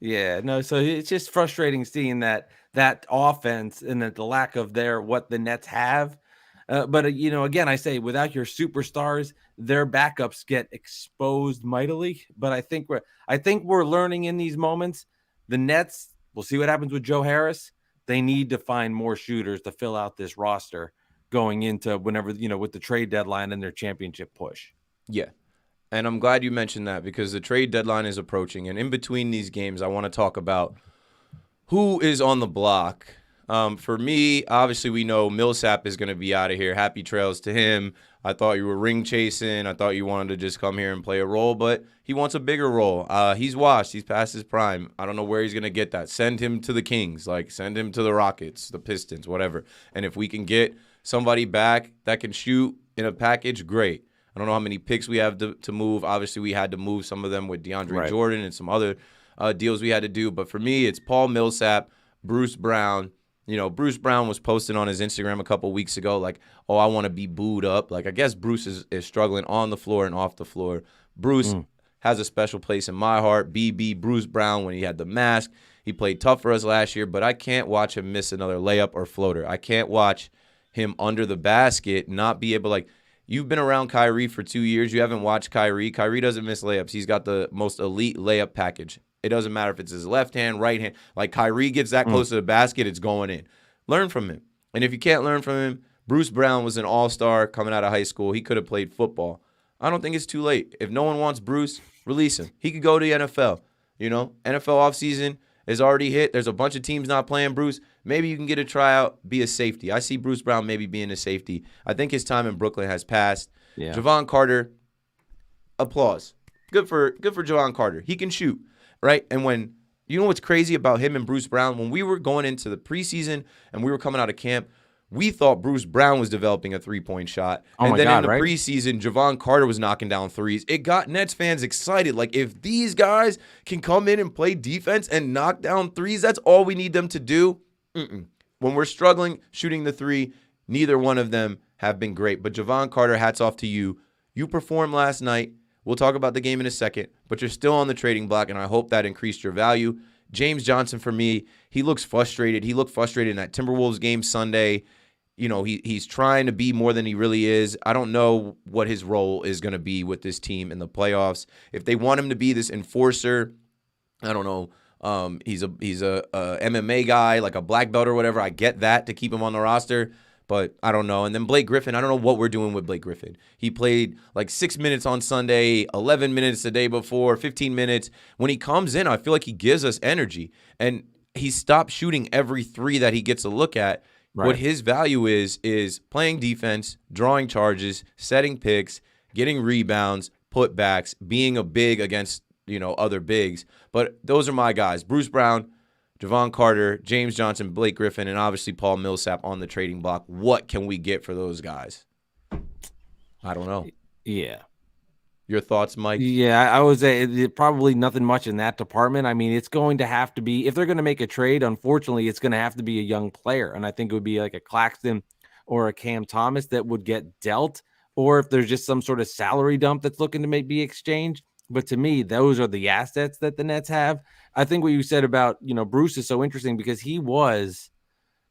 Yeah, no, so it's just frustrating seeing that that offense and the lack of what the Nets have. But again, I say without your superstars, their backups get exposed mightily. But I think we're learning in these moments. The Nets, we'll see what happens with Joe Harris. They need to find more shooters to fill out this roster going into whenever, with the trade deadline and their championship push. Yeah. And I'm glad you mentioned that because the trade deadline is approaching. And in between these games, I want to talk about who is on the block. For me, obviously, we know Millsap is going to be out of here. Happy trails to him. I thought you were ring chasing. I thought you wanted to just come here and play a role, but he wants a bigger role. He's washed. He's past his prime. I don't know where he's going to get that. Send him to the Kings. Send him to the Rockets, the Pistons, whatever. And if we can get somebody back that can shoot in a package, great. I don't know how many picks we have to move. Obviously, we had to move some of them with DeAndre Jordan and some other deals we had to do. But for me, it's Paul Millsap, Bruce Brown. Bruce Brown was posting on his Instagram a couple weeks ago, I want to be booed up. I guess Bruce is struggling on the floor and off the floor. Bruce has a special place in my heart. BB, Bruce Brown, when he had the mask, he played tough for us last year, but I can't watch him miss another layup or floater. I can't watch him under the basket not be able you've been around Kyrie for 2 years. You haven't watched Kyrie. Kyrie doesn't miss layups. He's got the most elite layup package. It doesn't matter if it's his left hand, right hand. Kyrie gets that close to the basket, it's going in. Learn from him. And if you can't learn from him, Bruce Brown was an all-star coming out of high school. He could have played football. I don't think it's too late. If no one wants Bruce, release him. He could go to the NFL. NFL offseason is already hit. There's a bunch of teams not playing Bruce. Maybe you can get a tryout, be a safety. I see Bruce Brown maybe being a safety. I think his time in Brooklyn has passed. Yeah. Javon Carter, applause. Good for Javon Carter. He can shoot. Right? And when you know what's crazy about him and Bruce Brown? When we were going into the preseason and we were coming out of camp, we thought Bruce Brown was developing a three-point shot. And then in the preseason, Javon Carter was knocking down threes. It got Nets fans excited. If these guys can come in and play defense and knock down threes, that's all we need them to do. When we're struggling shooting the three, neither one of them have been great. But Javon Carter, hats off to you. You performed last night. We'll talk about the game in a second, but you're still on the trading block, and I hope that increased your value. James Johnson, for me, he looks frustrated. He looked frustrated in that Timberwolves game Sunday. He's trying to be more than he really is. I don't know what his role is going to be with this team in the playoffs. If they want him to be this enforcer, I don't know. He's a MMA guy, like a black belt or whatever. I get that to keep him on the roster. But I don't know. And then Blake Griffin, I don't know what we're doing with Blake Griffin. He played 6 minutes on Sunday, 11 minutes the day before, 15 minutes. When he comes in, I feel like he gives us energy. And he stopped shooting every three that he gets a look at. Right. What his value is playing defense, drawing charges, setting picks, getting rebounds, putbacks, being a big against other bigs. But those are my guys. Bruce Brown, Javon Carter, James Johnson, Blake Griffin, and obviously Paul Millsap on the trading block. What can we get for those guys? I don't know. Yeah. Your thoughts, Mike? Yeah, I would say probably nothing much in that department. I mean, it's going to have to be, if they're going to make a trade, unfortunately, it's going to have to be a young player. And I think it would be like a Claxton or a Cam Thomas that would get dealt, or if there's just some sort of salary dump that's looking to be exchanged. But to me, those are the assets that the Nets have. I think what you said about, Bruce is so interesting because he was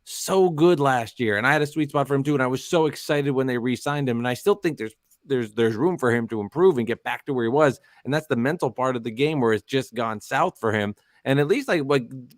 so good last year. And I had a sweet spot for him too. And I was so excited when they re-signed him. And I still think there's room for him to improve and get back to where he was. And that's the mental part of the game where it's just gone south for him. And at least like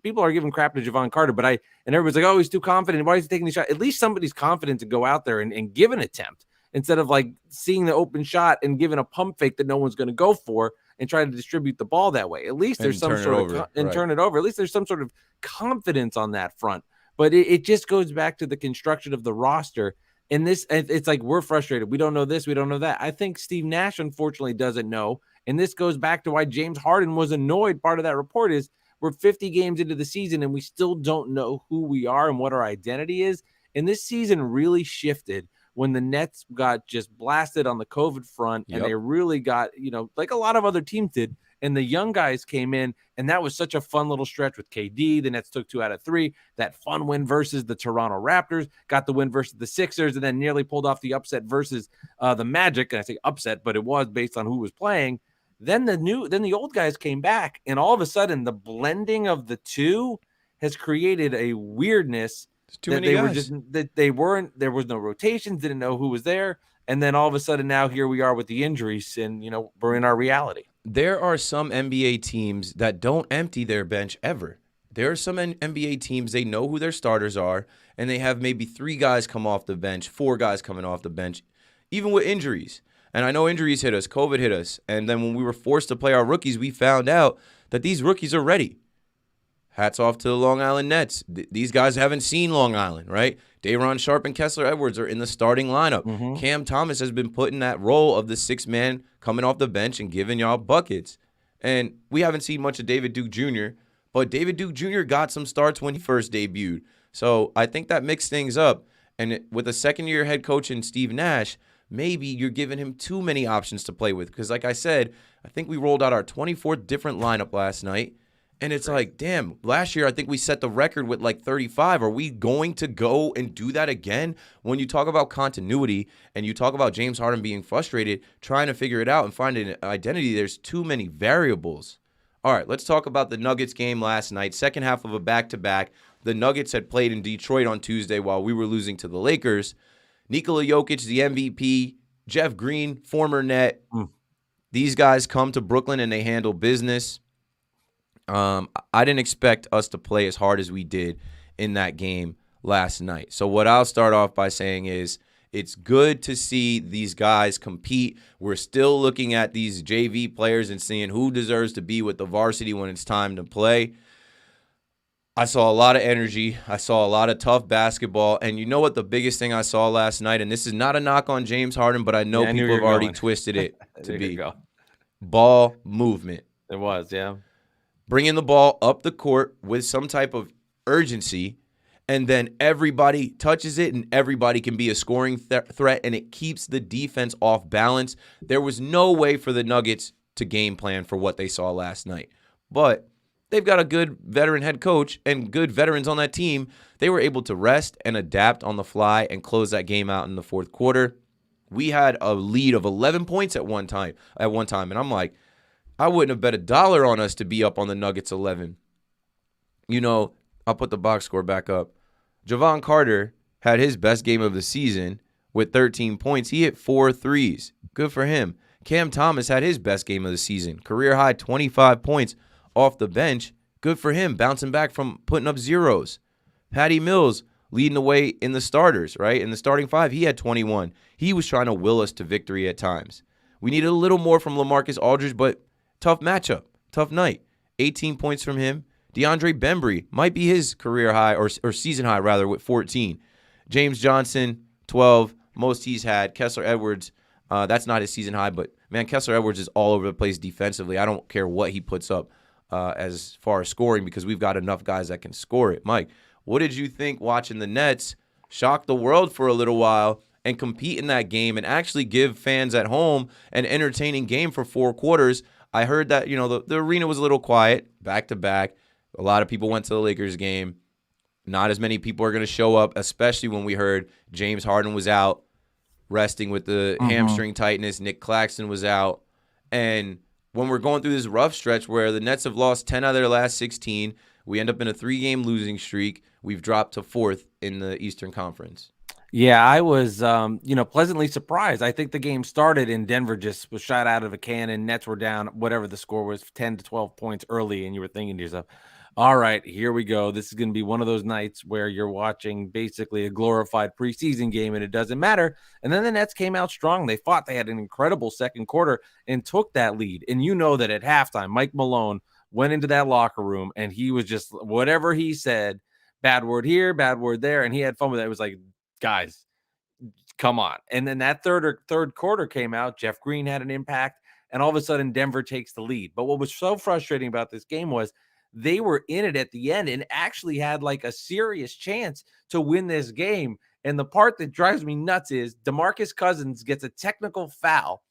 people are giving crap to Javon Carter, but and everybody's like, oh, he's too confident. Why is he taking the shot? At least somebody's confident to go out there and give an attempt instead of seeing the open shot and giving a pump fake that no one's going to go for and try to distribute the ball that way. At least there's some sort of turn it over. At least there's some sort of confidence on that front. But it just goes back to the construction of the roster. And it's like we're frustrated. We don't know this. We don't know that. I think Steve Nash, unfortunately, doesn't know. And this goes back to why James Harden was annoyed. Part of that report is we're 50 games into the season and we still don't know who we are and what our identity is. And this season really shifted when the Nets got just blasted on the COVID front and they really got, like a lot of other teams did. And the young guys came in, and that was such a fun little stretch with KD. The Nets took 2 out of 3. That fun win versus the Toronto Raptors, got the win versus the Sixers, and then nearly pulled off the upset versus the Magic. And I say upset, but it was based on who was playing. Then the old guys came back, and all of a sudden the blending of the two has created a weirdness It's too that many they were guys. just that they weren't. There was no rotations. Didn't know who was there, and then all of a sudden now here we are with the injuries, and we're in our reality. There are some NBA teams that don't empty their bench ever. There are some NBA teams, they know who their starters are, and they have maybe 3 guys come off the bench, 4 guys coming off the bench, even with injuries. And I know injuries hit us, COVID hit us, and then when we were forced to play our rookies, we found out that these rookies are ready. Hats off to the Long Island Nets. These guys haven't seen Long Island, right? Day'Ron Sharpe and Kessler Edwards are in the starting lineup. Cam Thomas has been put in that role of the 6th man coming off the bench and giving y'all buckets. And we haven't seen much of David Duke Jr., but David Duke Jr. got some starts when he first debuted. So I think that mixed things up. And with a second-year head coach in Steve Nash, maybe you're giving him too many options to play with. Because like I said, I think we rolled out our 24th different lineup last night. And it's like, damn, last year I think we set the record with like 35. Are we going to go and do that again? When you talk about continuity and you talk about James Harden being frustrated, trying to figure it out and find an identity, there's too many variables. All right, let's talk about the Nuggets game last night. Second half of a back-to-back. The Nuggets had played in Detroit on Tuesday while we were losing to the Lakers. Nikola Jokic, the MVP. Jeff Green, former Net. These guys come to Brooklyn and they handle business. I didn't expect us to play as hard as we did in that game last night. So what I'll start off by saying is it's good to see these guys compete. We're still looking at these JV players and seeing who deserves to be with the varsity when it's time to play. I saw a lot of energy. I saw a lot of tough basketball. And you know what the biggest thing I saw last night, and this is not a knock on James Harden, but I know people have already twisted it to be ball movement. It was, yeah. Bringing the ball up the court with some type of urgency, and then everybody touches it and everybody can be a scoring threat, and it keeps the defense off balance. There was no way for the Nuggets to game plan for what they saw last night. But they've got a good veteran head coach and good veterans on that team. They were able to rest and adapt on the fly and close that game out in the fourth quarter. We had a lead of 11 points at one time, and I'm like, I wouldn't have bet $1 on us to be up on the Nuggets 11. I'll put the box score back up. Javon Carter had his best game of the season with 13 points. He hit 4 threes. Good for him. Cam Thomas had his best game of the season. Career high 25 points off the bench. Good for him, bouncing back from putting up zeros. Patty Mills leading the way in the starters, right? In the starting 5, he had 21. He was trying to will us to victory at times. We needed a little more from LaMarcus Aldridge, but tough matchup, tough night. 18 points from him. DeAndre Bembry might be his career high or season high, rather, with 14. James Johnson, 12, most he's had. Kessler Edwards, that's not his season high, but, man, Kessler Edwards is all over the place defensively. I don't care what he puts up as far as scoring because we've got enough guys that can score it. Mike, what did you think watching the Nets shock the world for a little while and compete in that game and actually give fans at home an entertaining game for 4 quarters? I heard that, the arena was a little quiet, back-to-back. A lot of people went to the Lakers game. Not as many people are going to show up, especially when we heard James Harden was out, resting with the hamstring tightness. Nick Claxton was out. And when we're going through this rough stretch where the Nets have lost 10 out of their last 16, we end up in a 3-game losing streak. We've dropped to 4th in the Eastern Conference. Yeah, I was, pleasantly surprised. I think the game started and Denver just was shot out of a cannon. Nets were down, whatever the score was, 10 to 12 points early, and you were thinking to yourself, all right, here we go. This is going to be one of those nights where you're watching basically a glorified preseason game and it doesn't matter. And then the Nets came out strong. They fought. They had an incredible second quarter and took that lead. And you know that at halftime, Mike Malone went into that locker room and he was just, whatever he said, bad word here, bad word there, and he had fun with it. It was like, guys, come on. And then that third quarter came out. Jeff Green had an impact, and all of a sudden Denver takes the lead. But what was so frustrating about this game was they were in it at the end and actually had like a serious chance to win this game. And the part that drives me nuts is DeMarcus Cousins gets a technical foul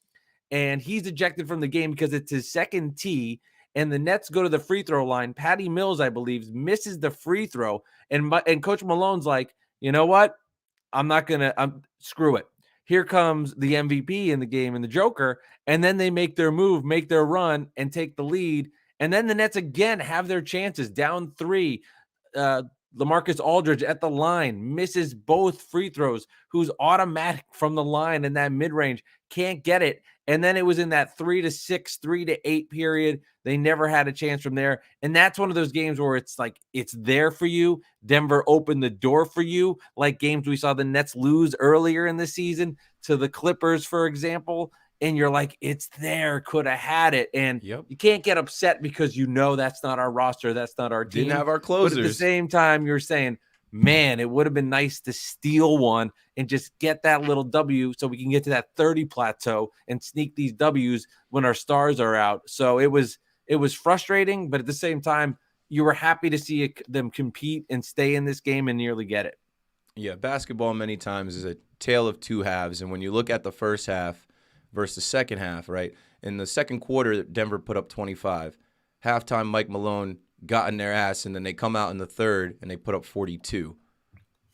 and he's ejected from the game because it's his second tee. And the Nets go to the free throw line. Patty Mills, I believe, misses the free throw. And Coach Malone's like, you know what? Screw it. Here comes the MVP in the game and the Joker. And then they make their move, make their run, and take the lead. And then the Nets again have their chances, down 3. LaMarcus Aldridge at the line, misses both free throws, who's automatic from the line in that mid-range, can't get it. And then it was in that 3 to 6, 3 to 8 period. They never had a chance from there. And that's one of those games where it's like, it's there for you. Denver opened the door for you, like games we saw the Nets lose earlier in the season to the Clippers, for example. And you're like, it's there, could have had it. And Yep. you can't get upset because you know that's not our roster, that's not our team. Didn't have our But closers. at the same time, you're saying, man, it would have been nice to steal one and just get that little W so we can get to that 30 plateau and sneak these W's when our stars are out. So it was frustrating, but at the same time, you were happy to see them compete and stay in this game and nearly get it. Yeah, basketball many times is a tale of two halves. And when you look at the first half versus the second half, right? In the second quarter, Denver put up 25. Halftime, Mike Malone got in their ass, and then they come out in the third, and they put up 42.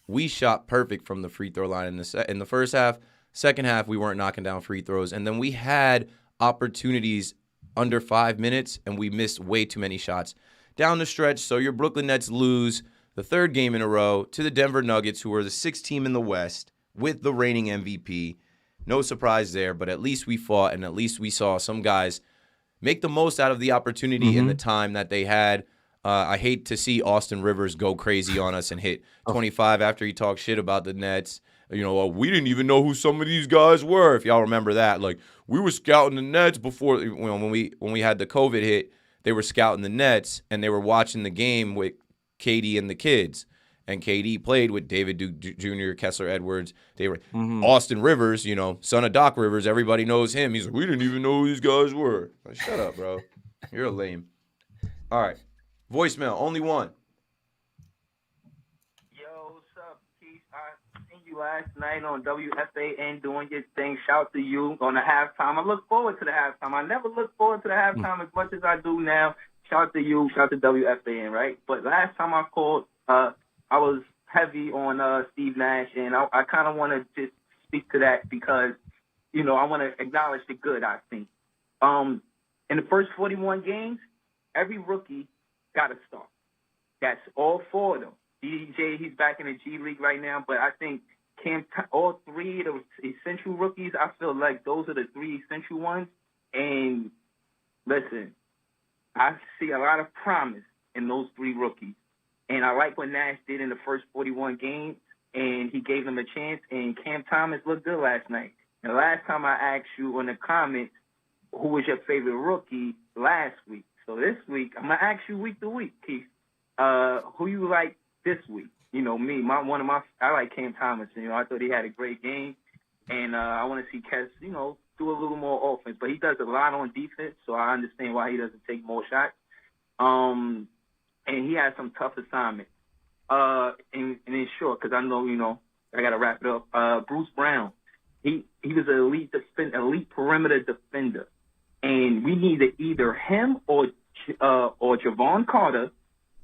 We shot perfect from the free throw line in the first half. Second half, we weren't knocking down free throws. And then we had opportunities under 5 minutes, and we missed way too many shots down the stretch. So your Brooklyn Nets lose the third game in a row to the Denver Nuggets, who are the sixth team in the West with the reigning MVP. No surprise there, but at least we fought, and at least we saw some guys make the most out of the opportunity in the time that they had. I hate to see Austin Rivers go crazy on us and hit 25 after he talked shit about the Nets. You know, we didn't even know who some of these guys were, if y'all remember that. Like, we were scouting the Nets before, when we had the COVID hit, they were scouting the Nets, and they were watching the game with KD and the kids. And KD played with David Duke Jr., Kessler Edwards. They were Austin Rivers, you know, son of Doc Rivers. Everybody knows him. He's like, we didn't even know who these guys were. Like, shut up, bro. You're a lame. All right. Voicemail, only one. Yo, what's up, Keith? I seen you last night on WFAN doing your thing. Shout to you on the halftime. I look forward to the halftime. I never look forward to the halftime as much as I do now. Shout to you. Shout to WFAN, right? But last time I called, I was heavy on Steve Nash, and I kind of want to just speak to that because, you know, I want to acknowledge the good, I think. In the first 41 games, every rookie got a start. That's all four of them. DJ, he's back in the G League right now, but I think all three of the essential rookies, I feel like those are the three essential ones. And listen, I see a lot of promise in those three rookies. And I like what Nash did in the first 41 games, and he gave them a chance, and Cam Thomas looked good last night. And last time I asked you in the comments, who was your favorite rookie last week? So this week, I'm going to ask you week to week, Keith. Who you like this week? You know, me, I like Cam Thomas. You know, I thought he had a great game. And I want to see Kes, you know, do a little more offense. But he does a lot on defense, so I understand why he doesn't take more shots. And he has some tough assignments. And in short, because I know, you know, I got to wrap it up. Bruce Brown, he was an elite perimeter defender. And we needed either him or Javon Carter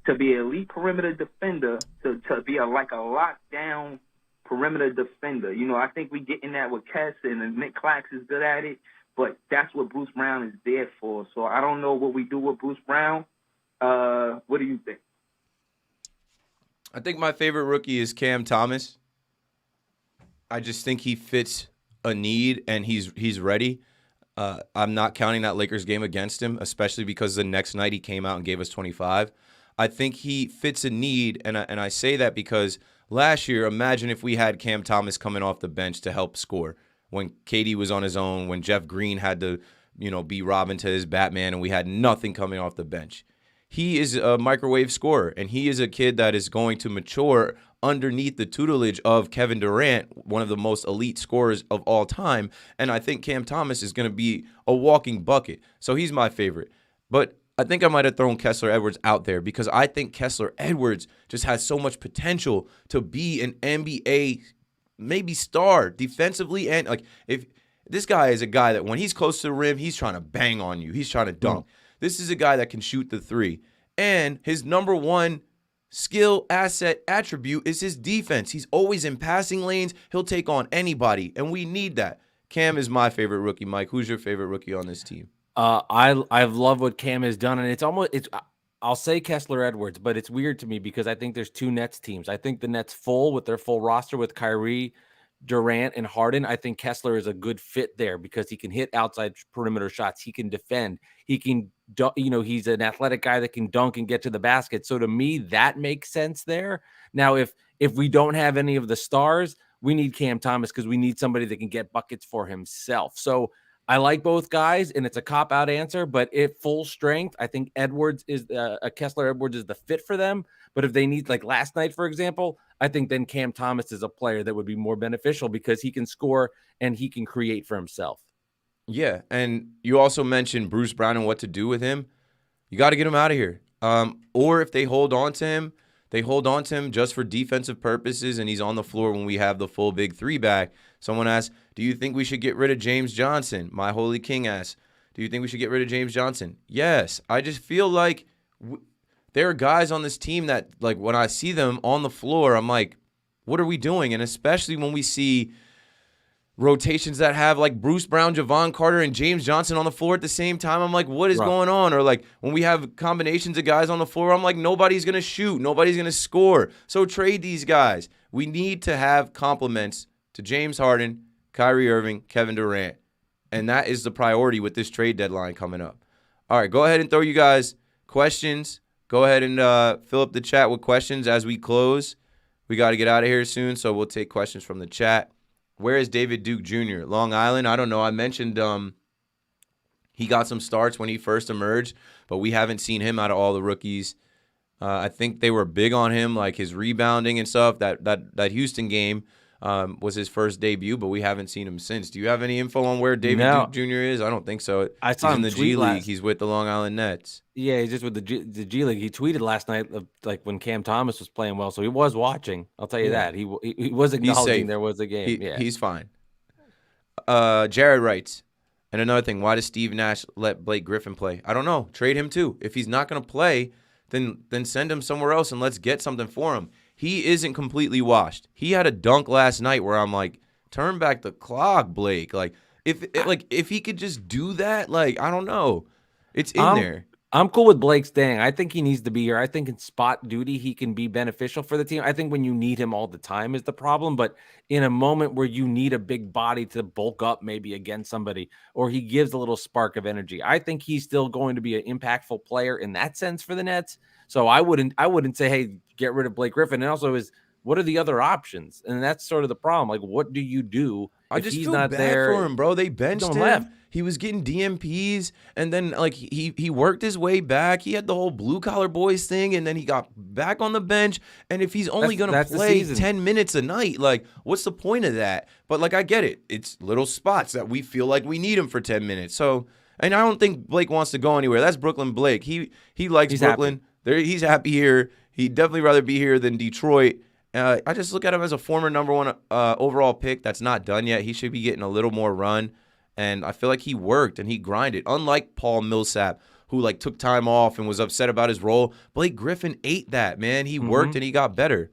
to be an elite perimeter defender, to be a lockdown perimeter defender. You know, I think we get in that with Kess, and Nick Clax is good at it, but that's what Bruce Brown is there for. So I don't know what we do with Bruce Brown. What do you think? I think my favorite rookie is Cam Thomas. I just think he fits a need, and he's ready. I'm not counting that Lakers game against him, especially because the next night he came out and gave us 25. I think he fits a need, and I say that because last year, imagine if we had Cam Thomas coming off the bench to help score when KD was on his own, when Jeff Green had to, you know, be Robin to his Batman, and we had nothing coming off the bench. He is a microwave scorer, and he is a kid that is going to mature underneath the tutelage of Kevin Durant, one of the most elite scorers of all time. And I think Cam Thomas is going to be a walking bucket. So he's my favorite. But I think I might have thrown Kessler Edwards out there because I think Kessler Edwards just has so much potential to be an NBA maybe star defensively. And like, if this guy is a guy that when he's close to the rim, he's trying to bang on you. He's trying to dunk. This is a guy that can shoot the three. And his number one skill, asset, attribute is his defense. He's always in passing lanes. He'll take on anybody, and we need that. Cam is my favorite rookie. Mike, who's your favorite rookie on this team? I love what Cam has done, and I'll say Kessler Edwards, but it's weird to me because I think there's two Nets teams. I think the Nets full with their full roster with Kyrie, Durant, and Harden. I think Kessler is a good fit there because he can hit outside perimeter shots. He can defend. He can, he's an athletic guy that can dunk and get to the basket. So to me, that makes sense there. Now, if we don't have any of the stars, we need Cam Thomas because we need somebody that can get buckets for himself. So I like both guys, and it's a cop-out answer, but at full strength, I think Edwards is Kessler Edwards is the fit for them. But if they need, like last night, for example, I think then Cam Thomas is a player that would be more beneficial because he can score and he can create for himself. Yeah, and you also mentioned Bruce Brown and what to do with him. You got to get him out of here. Or if they hold on to him, they hold on to him just for defensive purposes, and he's on the floor when we have the full big three back. Someone asked, do you think we should get rid of James Johnson? My Holy King asked, do you think we should get rid of James Johnson? Yes. I just feel like there are guys on this team that, like, when I see them on the floor, I'm like, what are we doing? And especially when we see rotations that have like Bruce Brown, Javon Carter, and James Johnson on the floor at the same time, I'm like, what is going on? Or like when we have combinations of guys on the floor, I'm like, nobody's going to shoot. Nobody's going to score. So trade these guys. We need to have compliments to James Harden, Kyrie Irving, Kevin Durant. And that is the priority with this trade deadline coming up. All right, go ahead and throw you guys questions. Go ahead and fill up the chat with questions as we close. We got to get out of here soon, so we'll take questions from the chat. Where is David Duke Jr.? Long Island? I don't know. I mentioned he got some starts when he first emerged, but we haven't seen him out of all the rookies. I think they were big on him, like his rebounding and stuff. That Houston game was his first debut, but we haven't seen him since. Do you have any info on where David Duke Jr. is? I don't think so. I saw him in the G League. He's with the Long Island Nets. Yeah, he's just with the G League. He tweeted last night, like when Cam Thomas was playing well, so he was watching. I'll tell you that. He was acknowledging there was a game. He's fine. Jared writes, and another thing, why does Steve Nash let Blake Griffin play? I don't know. Trade him too. If he's not going to play, then send him somewhere else and let's get something for him. He isn't completely washed. He had a dunk last night where I'm like, turn back the clock, Blake. Like if he could just do that, like I don't know. It's in there. I'm cool with Blake staying. I think he needs to be here. I think in spot duty, he can be beneficial for the team. I think when you need him all the time is the problem. But in a moment where you need a big body to bulk up maybe against somebody, or he gives a little spark of energy, I think he's still going to be an impactful player in that sense for the Nets. So I wouldn't say, hey, get rid of Blake Griffin. And also what are the other options? And that's sort of the problem. Like, what do you do I if just he's feel not bad there? for him, bro. They benched him. Left. He was getting DMPs, and then like he worked his way back. He had the whole blue collar boys thing, and then he got back on the bench. And if he's only gonna play 10 minutes a night, like what's the point of that? But like I get it. It's little spots that we feel like we need him for 10 minutes. So, and I don't think Blake wants to go anywhere. That's Brooklyn Blake. He likes Brooklyn. He's happy here. He'd definitely rather be here than Detroit. I just look at him as a former number one overall pick that's not done yet. He should be getting a little more run. And I feel like he worked and he grinded. Unlike Paul Millsap, who like took time off and was upset about his role, Blake Griffin ate that, man. He worked and he got better.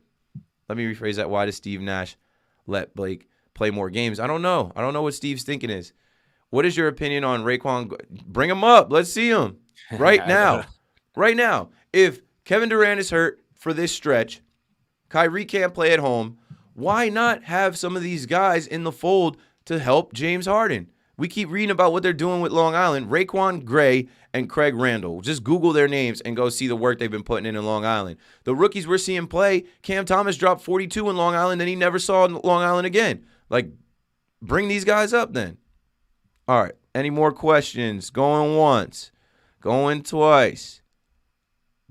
Let me rephrase that. Why does Steve Nash let Blake play more games? I don't know. I don't know what Steve's thinking is. What is your opinion on Raekwon? Bring him up. Let's see him right now. Right now. If Kevin Durant is hurt for this stretch, Kyrie can't play at home, why not have some of these guys in the fold to help James Harden? We keep reading about what they're doing with Long Island. Raekwon Gray and Craig Randall. Just Google their names and go see the work they've been putting in Long Island. The rookies we're seeing play, Cam Thomas dropped 42 in Long Island, and he never saw Long Island again. Like, bring these guys up then. All right, any more questions? Going once, going twice,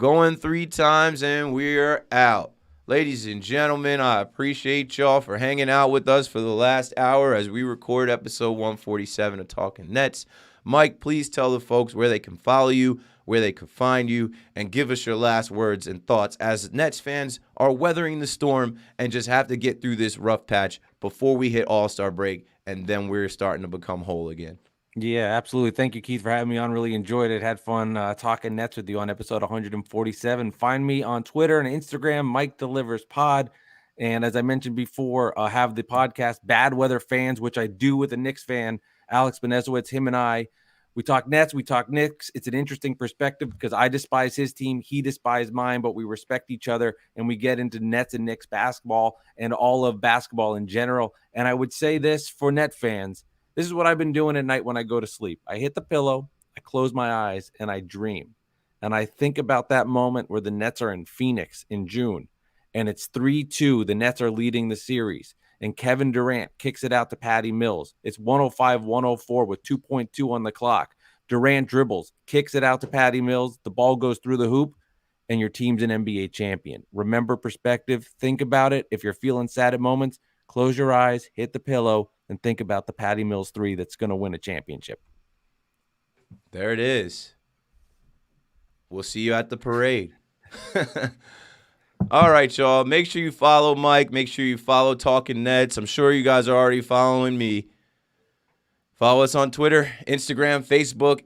going 3 times, and we're out. Ladies and gentlemen, I appreciate y'all for hanging out with us for the last hour as we record episode 147 of Talking Nets. Mike, please tell the folks where they can follow you, where they can find you, and give us your last words and thoughts as Nets fans are weathering the storm and just have to get through this rough patch before we hit All-Star break, and then we're starting to become whole again. Yeah, absolutely. Thank you, Keith, for having me on. Really enjoyed it. Had fun talking Nets with you on episode 147. Find me on Twitter and Instagram, Mike Delivers Pod. And as I mentioned before, have the podcast Bad Weather Fans, which I do with a Knicks fan, Alex Benezowitz. Him and I We talk Nets, we talk Knicks. It's an interesting perspective because I despise his team, he despised mine, but we respect each other, and we get into Nets and Knicks basketball and all of basketball in general. And I would say this for Net fans, this is what I've been doing at night when I go to sleep. I hit the pillow, I close my eyes, and I dream. And I think about that moment where the Nets are in Phoenix in June, and it's 3-2. The Nets are leading the series, and Kevin Durant kicks it out to Patty Mills. It's 105-104 with 2.2 on the clock. Durant dribbles, kicks it out to Patty Mills. The ball goes through the hoop, and your team's an NBA champion. Remember perspective. Think about it. If you're feeling sad at moments, close your eyes, hit the pillow, and think about the Patty Mills 3 that's going to win a championship. There it is. We'll see you at the parade. All right, y'all. Make sure you follow Mike. Make sure you follow Talking Nets. I'm sure you guys are already following me. Follow us on Twitter, Instagram, Facebook.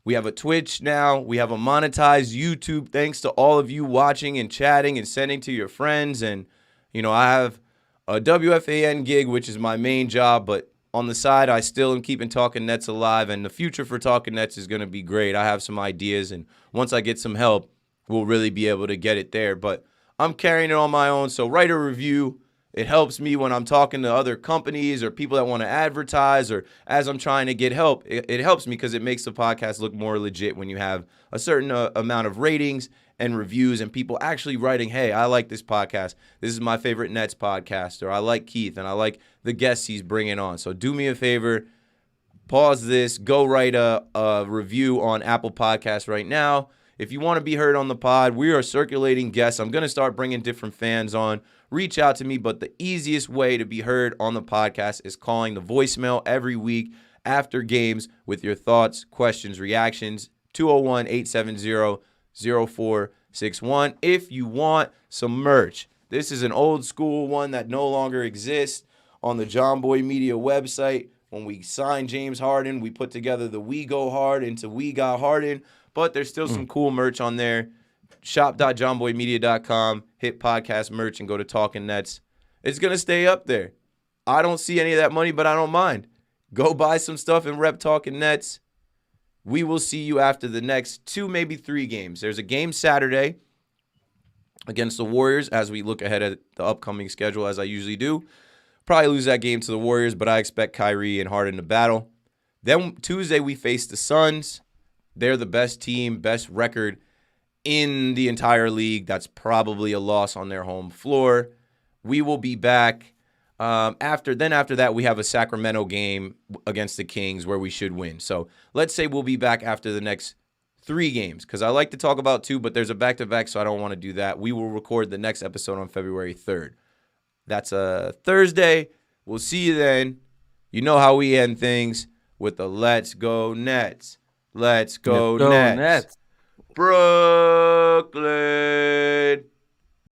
We have a Twitch now. We have a monetized YouTube. Thanks to all of you watching and chatting and sending to your friends. And, I have a WFAN gig, which is my main job, but on the side, I still am keeping Talking Nets alive, and the future for Talking Nets is going to be great. I have some ideas, and once I get some help, we'll really be able to get it there. But I'm carrying it on my own, so write a review. It helps me when I'm talking to other companies or people that want to advertise, or as I'm trying to get help. It helps me because it makes the podcast look more legit when you have a certain amount of ratings and reviews and people actually writing, hey, I like this podcast. This is my favorite Nets podcast, or I like Keith and I like the guests he's bringing on. So do me a favor, pause this, go write a review on Apple Podcasts right now. If you want to be heard on the pod, we are circulating guests. I'm going to start bringing different fans on. Reach out to me, but the easiest way to be heard on the podcast is calling the voicemail every week after games with your thoughts, questions, reactions, 201-870-0461. If you want some merch, this is an old school one that no longer exists on the John Boy Media website. When we signed James Harden, we put together the We Go Hard into We Got Harden, but there's still some cool merch on there. Shop.johnboymedia.com, hit podcast merch and go to Talking Nets. It's going to stay up there. I don't see any of that money, but I don't mind. Go buy some stuff and rep Talking Nets. We will see you after the next 2, maybe 3 games. There's a game Saturday against the Warriors as we look ahead at the upcoming schedule, as I usually do. Probably lose that game to the Warriors, but I expect Kyrie and Harden to battle. Then Tuesday we face the Suns. They're the best team, best record in the entire league. That's probably a loss on their home floor. We will be back. After that, we have a Sacramento game against the Kings where we should win. So let's say we'll be back after the next 3 games, because I like to talk about 2, but there's a back-to-back, so I don't want to do that. We will record the next episode on February 3rd. That's a Thursday. We'll see you then. You know how we end things with the Let's Go Nets. Let's go Nets. Brooklyn.